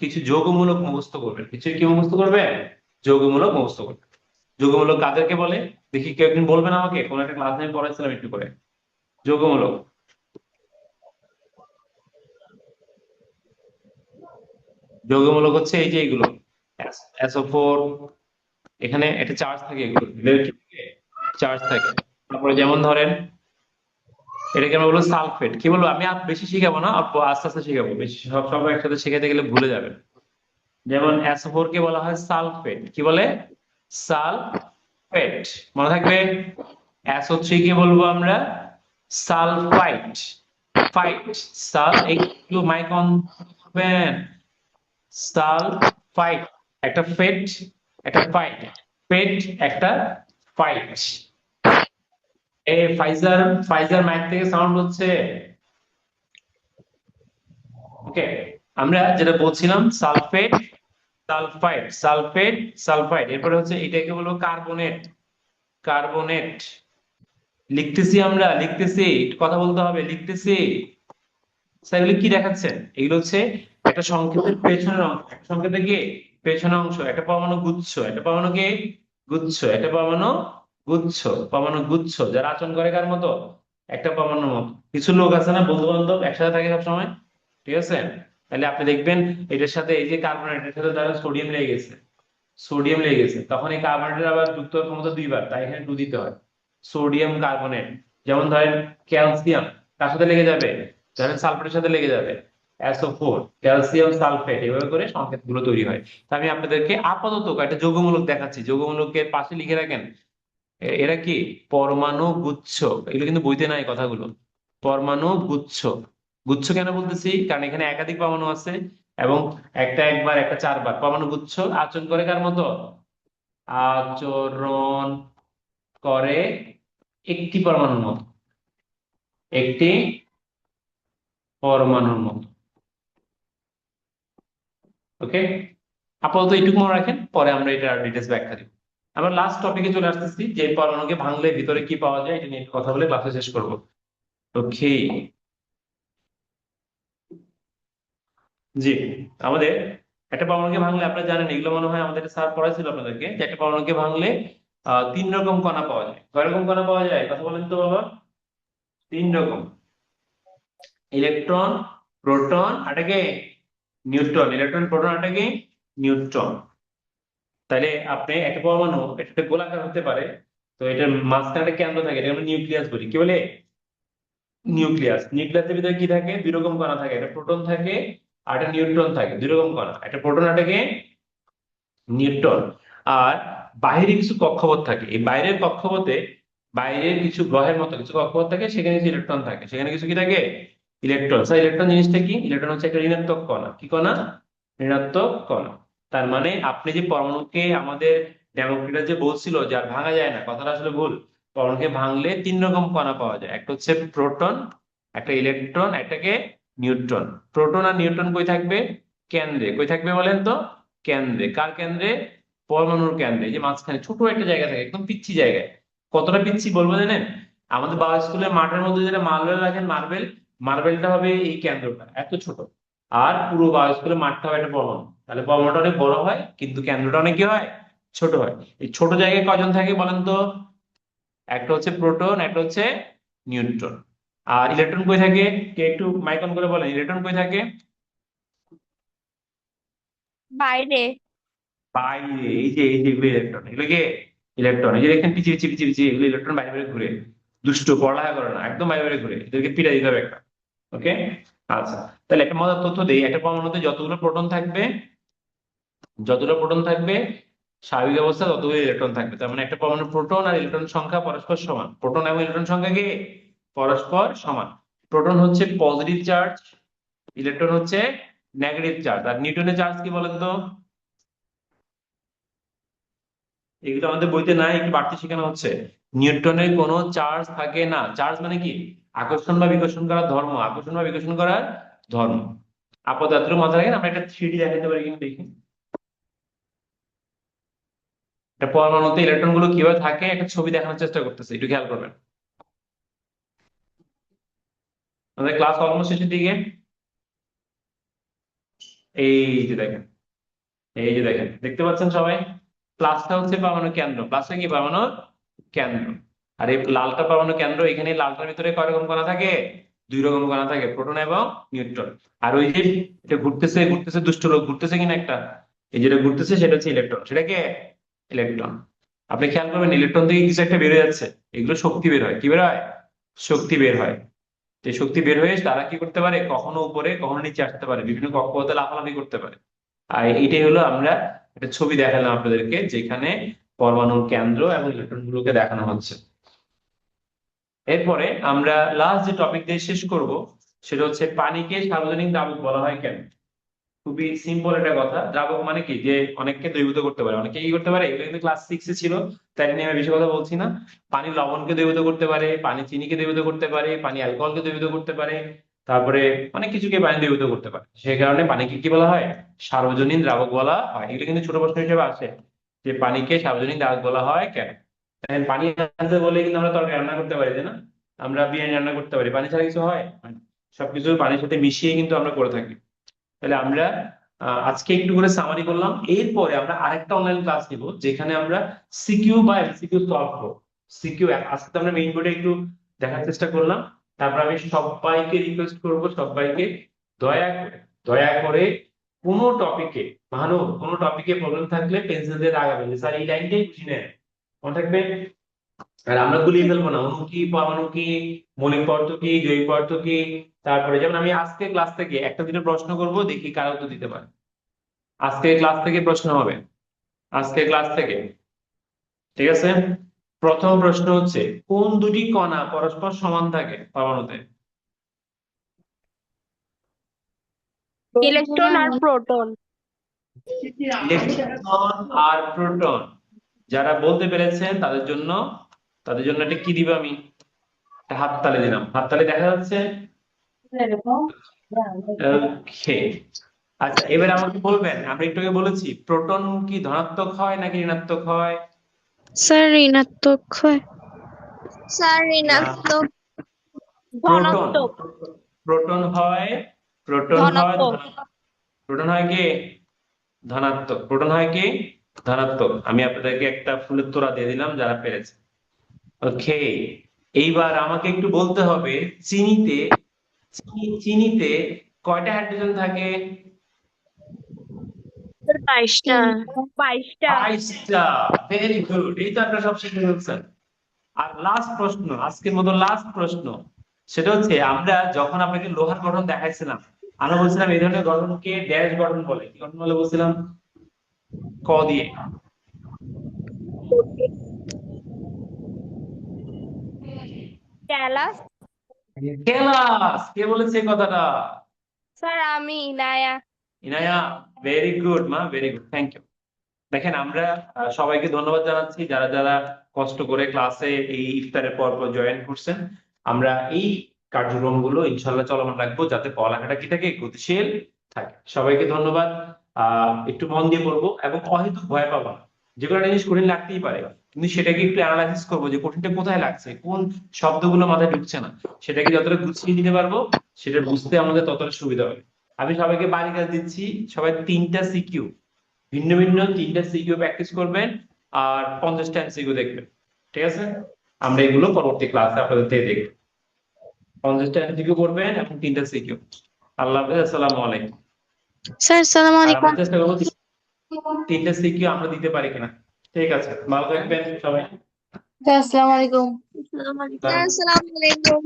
কিছু যৌগমূলক মুখস্থ করবেন, কিছু কি মুখস্থ করবেন, যৌগমূলক মুখস্থ করবেন। যৌগমূলক কাদেরকে বলে দেখি, কেউ একদিন বলবেন আমাকে, কোন একটা ক্লাস আমি পড়াইছিলাম একটু করে, যৌগমূলক, যৌগমূলক হচ্ছে এই যে এগুলো, SO4, এখানে একটা চার্জ থাকে, এগুলো চার্জ থাকে। তারপরে যেমন ধরেন এটাকে আমরা বলবো সালফেট, কি বলবো, আমি আর বেশি শিখাবো না, অল্প আস্তে আস্তে শিখাবো, বেশি সব সব একসাথে শিখাতে গেলে ভুলে যাবেন। যেমন SO4 কে বলা হয় সালফেট, কি বলে, সালফেট। সালফেট, মনে থাকবে। SO3 কে বলবো আমরা সালফাইট। ফাইট, সাল, একটু মাইক অন করবেন। সালফাইট, একটা ফেট, একটা ফাইট, ফেট, একটা ফাইট। ফাইজার, ফাইজার মাইক থেকে সাউন্ড হচ্ছে। ওকে, আমরা যেটা বলছিলাম সালফেট, সালফাইড, সালফেট, সালফাইড, এরপরে হচ্ছে এটাকে বলবো কার্বনেট। কার্বনেট লিখতেছি, আমরা লিখতেছি, একটু কথা বলতে হবে, লিখতেছি। স্যার এগুলো কি দেখাচ্ছেন? এগুলো হচ্ছে একটা সংকেতের পেছনের অংশ, একটা সংকেতের কি পেছনের অংশ, একটা পরমাণু গুচ্ছ, একটা পরমাণু কি গুচ্ছ, একটা পরমাণু গুচ্ছ, পরমাণু গুচ্ছ যারা আচরণ করে কার মতো? একটা পরমাণুর মতো। কিছু লোক আছে না, বন্ধু বান্ধব একসাথে থাকে সবসময়, ঠিক আছে? তাহলে আপনি দেখবেন এটার সাথে এই যে কার্বনেটের সাথে তারা সোডিয়াম লেগে গেছে, সোডিয়াম লেগে গেছে, তখন এই কার্বনেটের আবার যুক্ত হওয়ার ক্ষমতা দুইবার, তাই এখানে 2 দিতে হয়। সোডিয়াম কার্বনেট, যেমন ধরেন ক্যালসিয়াম কার সাথে লেগে যাবে? ধরেন সালফেটের সাথে লেগে যাবে, SO4, ক্যালসিয়াম সালফেট, এভাবে করে সংকেত গুলো তৈরি হয়। তো আমি আপনাদেরকে আপাতত একটা যৌগমূলক দেখাচ্ছি, যৌগমূলকের পাশে লিখে রাখেন এরা কি পরমাণু গুচ্ছ। এগুলো কিন্তু বইতে নাই কথাগুলো। পরমাণু গুচ্ছ, গুচ্ছ কেন বলতেছি? কারণ এখানে একাধিক পরমাণু আছে এবং একটা একবার, একটা চারবার। পরমাণু গুচ্ছ আচরণ করে কার মতো? আচরণ করে একটি পরমাণুর মতো, একটি পরমাণুর মতো। ওকে, আপাতত এইটুকু মনে রাখেন, পরে আমরা এটা ডিটেলস ব্যাখ্যা দিব। আমরা লাস্ট টপিকে চলে আসতেছি, যে পরমাণুকে ভাঙলে ভিতরে কি পাওয়া যায়, এটা নিয়ে একটু কথা বলে ক্লাসে শেষ করবো। ওকে, জি, আমাদের একটা পরমাণুকে ভাঙলে আপনারা জানেন, এগুলো মনে হয় আমাদের স্যার পড়াইছিল আপনাদেরকে, যে একটা পরমাণুকে ভাঙলে 3 রকম কণা পাওয়া যায়। কয় রকম কণা পাওয়া যায় কথা বলেন তো বাবা? 3 রকম, ইলেকট্রন, প্রোটন, আরেকটা নিউট্রন। ইলেকট্রন, প্রোটন, আরেকটা নিউট্রন। তাহলে আপনি একটা পরমাণু, এটা একটা গোলাকার হতে পারে, তো এটার মাঝখানে একটা কেন্দ্র থাকে, এটা আমরা নিউক্লিয়াস বলি। কি বলে? নিউক্লিয়াস। নিউক্লিয়াসের ভিতরে কি থাকে? 2 রকম কণা থাকে, একটা প্রোটন থাকে আর একটা নিউট্রন থাকে। 2 রকম কণা, একটা প্রোটন, একটা নিউট্রন। আর বাইরে কিছু কক্ষপথ থাকে, এই বাইরের কক্ষপথে, বাইরের কিছু গ্রহের মতো কিছু কক্ষপথ থাকে, সেখানে কিছু ইলেকট্রন থাকে, সেখানে কিছু কি থাকে? ইলেকট্রন। স্যার ইলেকট্রন জিনিসটা কি? ইলেকট্রন হচ্ছে একটা ঋণাত্মক কণা। কি কণা? ঋণাত্মক কণা। তার মানে আপনি যে পরমাণুকে, আমাদের ডেমোক্রিটাস যে বলছিল যে আর ভাঙা যায় না, কথাটা আসলে ভুল। পরমাণুকে ভাঙলে 3 রকম কণা পাওয়া যায়, একটা হচ্ছে প্রোটন, একটা ইলেকট্রন, একটাকে নিউট্রন। প্রোটন আর নিউট্রন কই থাকবে? কেন্দ্রে। কই থাকবে বলেন তো? কেন্দ্রে। কার কেন্দ্রে? পরমাণুর কেন্দ্রে। এই যে মাঝখানে ছোট একটা জায়গা থাকে, একদম পিচ্ছি জায়গায়। কতটা পিচ্ছি বলবো জানেন? আমাদের বাবা স্কুলের মাঠের মধ্যে যেটা মার্বেল রাখেন, মার্বেল, মার্বেলটা হবে এই কেন্দ্রটা, এত ছোট। আর পুরো বাবা স্কুলের মাঠটা হবে একটা পরমাণু। তাহলে পরমাণুটা অনেক বড় হয়, কিন্তু কেন্দ্রটা অনেক কি হয়? ছোট হয়। এই ছোট জায়গায় কয়জন থাকে বলেন তো? একটা হচ্ছে প্রোটন, একটা হচ্ছে নিউট্রন। আর ইলেকট্রন কই থাকে? কে একটু মাইক অন করে বলেন, ইলেকট্রন কই থাকে? বাইরে। বাইরে। এই যে এগুলো ইলেকট্রন, এগুলো কি ইলেকট্রন? এই যে দেখেন পিছিয়ে পিছিয়ে পিছিয়ে পিছিয়ে, এগুলো ইলেকট্রন বাইরে বাইরে ঘুরে। দুষ্ট, পড়ালেখা করে না, একদম বাইরে বাইরে ঘুরে, এদেরকে পিটা দিতে হবে একটা। ওকে, আচ্ছা। তাহলে একটা মজার তথ্য দেই, একটা পরমাণুতে যতগুলো প্রোটন থাকবে, যতগুলো প্রোটন থাকবে, স্বাভাবিক অবস্থা ততগুলো ইলেকট্রন থাকবে। তার মানে একটা পরমাণুর প্রোটন আর ইলেকট্রন সংখ্যা পরস্পর সমান। প্রোটন এবং ইলেকট্রন সংখ্যা কি পরস্পর সমান? প্রোটন হচ্ছে পজিটিভ চার্জ, ইলেকট্রন হচ্ছে নেগেটিভ চার্জ। আর নিউটনের চার্জ কি বলেন তো? এগুলো আমাদের বইতে নাই, একটু বাড়তি শেখানো হচ্ছে। নিউটনের কোনো চার্জ থাকে না। চার্জ মানে কি? আকর্ষণ বা বিকর্ষণ করার ধর্ম, আকর্ষণ বা বিকর্ষণ করার ধর্ম। আপাতত এতটুকু মাথায় রাখেন। আমরা একটা 3D দেখাতে পারি কিন্তু, দেখি একটা পরমাণুতে ইলেকট্রন গুলো কিভাবে থাকে, একটা ছবি দেখানোর চেষ্টা করতেছে, একটু খেয়াল করবেন। আমাদের ক্লাস অলমোস্ট শেষের দিকে। এই যে দেখেন, এই যে দেখেন, দেখতে পাচ্ছেন সবাই? প্লাসটা হচ্ছে পরমাণু কেন্দ্র, প্লাসটা কি পরমাণু কেন্দ্র। আর এই লালটা পরমাণু কেন্দ্র। এখানে এই লালটার ভিতরে কয় রকম কণা থাকে? 2 রকম কণা থাকে, প্রোটন এবং নিউট্রন। আর ওই যে এটা ঘুরতেছে ঘুরতেছে, দুষ্ট লোক ঘুরতেছে কিনা একটা, এই যেটা ঘুরতেছে সেটা হচ্ছে ইলেকট্রন। সেটা কি? ইলেকট্রন। আপনি খেয়াল করবেন ইলেকট্রন থেকে কিছু একটা বের হয়ে যাচ্ছে, এগুলো শক্তি বের হয়। কি বের হয়? শক্তি বের হয়। যে শক্তি বের হয়ে তারা কি করতে পারে? কখনো উপরে কখনো নিচে আসতে পারে, বিভিন্ন কক্ষপথে লাফালাফি করতে পারে। আর এইটাই হলো, আমরা একটা ছবি দেখালাম আপনাদেরকে, যেখানে পরমাণুর কেন্দ্র এবং ইলেকট্রনগুলোকে দেখানো হচ্ছে। এরপরে আমরা লাস্ট যে টপিক দিয়ে শেষ করব সেটা হচ্ছে পানিকে সার্বজনীন দ্রাবক বলা হয় কেন। খুবই সিম্পল একটা কথা। দ্রাবক মানে কি, যে অনেককে দ্রবীভূত করতে পারে। অনেকে কি করতে পারে, এগুলো কিন্তু ক্লাস 6 এ ছিল, তাই নিয়ে আমি বেশি কথা বলছি না। পানি লবণকে দ্রবীভূত করতে পারে, পানি চিনিকে দ্রবীভূত করতে পারে, পানি অ্যালকোহলকে দ্রবীভূত করতে পারে, তারপরে অনেক কিছুকে পানি দ্রবীভূত করতে পারে। সেই কারণে পানিকে কি বলা হয়, সার্বজনীন দ্রাবক বলা হয়। এগুলো কিন্তু ছোট প্রশ্ন হিসেবে আসে যে পানিকে সার্বজনীন দ্রাবক বলা হয় কেন। দেখেন, পানি আছে বলে কিন্তু আমরা তরকারি রান্না করতে পারি, তাই না? আমরা বিরিয়ানি রান্না করতে পারি, পানি ছাড়া কিছু হয়? সবকিছু পানির সাথে মিশিয়ে কিন্তু আমরা করে থাকি। তাহলে আমরা আজকে একটু করে সামারি করলাম। এরপরে আমরা আরেকটা অনলাইন ক্লাস নিব যেখানে আমরা সিকিউ বা এমসিকিউ সলভ করব। সিকিউ আজকে তো আমরা মেইন বোর্ডে একটু দেখার চেষ্টা করলাম। তারপর আমি সবাইকে রিকোয়েস্ট করব, সবাইকে দয়া করে দয়া করে কোনো টপিকে, কোনো টপিকে প্রবলেম থাকলে পেন্সিল দিয়ে দাগাবেন যে স্যার এই লাইনটাই বুঝি নেন, মনে থাকবে। আর আমরা গুলিয়ে ফেলবো না, অণু কি, পরমাণু কি, মৌলিক পদার্থ কি, জৈব পদার্থ কি। তারপরে যেমন আমি আজকে ক্লাস থেকে একটা দুটো প্রশ্ন করব, দেখি কারা উত্তর দিতে পারে। আজকে ক্লাস থেকে প্রশ্ন হবে, আজকে ক্লাস থেকে, ঠিক আছে? প্রথম প্রশ্ন হচ্ছে, কোন দুটি কণা পরস্পর সমান থাকে পরমাণুতে? ইলেকট্রন আর প্রোটন। ইলেকট্রন আর প্রোটন। যারা বলতে পেরেছেন তাদের জন্য এটা কি দিব আমি, একটা হাততালি দিলাম। হাততালি দেখা যাচ্ছে? ওকে। আচ্ছা, এবার আমাকে বলবেন, আমরা একটু আগে বলেছি প্রোটন কি ধনাত্মক হয় নাকি ঋণাত্মক হয়? স্যার ঋণাত্মক হয়। স্যার না, ঋণাত্মক প্রোটন ধনাত্মক। প্রোটন হয়, ধনাত্মক। প্রোটন হয় কি ধনাত্মক, প্রোটন হয় কি ধনাত্মক। আমি আপনাদেরকে একটা ফুলের তোড়া দিয়ে দিলাম যারা পেরেছে। ওকে, এইবার আমাকে একটু বলতে হবে, চিনিতে চিনিতে কয়টা হাইড্রোজেন থাকে? 22টা। 22টা। 22টা। ভেরি গুড, এই তো আপনারা সব শিখে ফেলছেন। আর লাস্ট প্রশ্ন, আজকের মতো লাস্ট প্রশ্ন, সেটা হচ্ছে আমরা যখন আপনাকে লোহার গঠন দেখাইছিলাম, আমরা বলছিলাম এই ধরনের গঠনকে ড্যাশ গঠন বলে। কি গঠন বলে বলছিলাম? ক দিয়ে। ক্যালাস। কেলাস। কে বলেছে এই কথাটা? স্যার আমি ইনায়া। ইনায়া। ভেরি গুড মা, ভেরি গুড, থ্যাংক ইউ। দেখেন, আমরা সবাইকে ধন্যবাদ জানাচ্ছি যারা যারা কষ্ট করে ক্লাসে এই ইফতারের পর পর জয়েন করছেন। আমরা এই কার্যক্রমগুলো ইনশাল্লাহ চলমান রাখবো যাতে পড়ালেখাটা কি থাকে, গতিশীল থাকে। সবাইকে ধন্যবাদ। একটু মন দিয়ে পড়বো এবং অহেতুক ভয় পাবো না। যে কোনো একটা জিনিস কঠিন লাগতেই পারে, কিন্তু সেটাকে একটু অ্যানালাইসিস করবো যে কঠিনটা কোথায় লাগছে, কোন শব্দগুলো মাথায় ঢুকছে না। সেটাকে যতটা গুছিয়ে দিতে পারবো, সেটা বুঝতে আমাদের ততটা সুবিধা হবে। আমি সবাইকে বাড়ি কাজ দিচ্ছি, সবাই 3টা সিকিউ, ভিন্ন ভিন্ন 3টা সিকিউ প্র্যাকটিস করবেন আর 50টা এমসিকিউ দেখবেন, ঠিক আছে? আমরা এগুলো পরবর্তী ক্লাসে আপনাদের থেকে দেখব। 50টা এমসিকিউ করবেন এবং 3টা সিকিউ। আল্লাহ হাফেজ, আসসালামু আলাইকুম। স্যার সালাম আর আমরা আলাইকুম। চেষ্টা করবো 3টা সিকিউ আমরা দিতে পারি কিনা। ঠিক আছে, ভালো থাকবেন সবাই। স্যার আসসালামু আলাইকুম। স্যার আসসালামু আলাইকুম।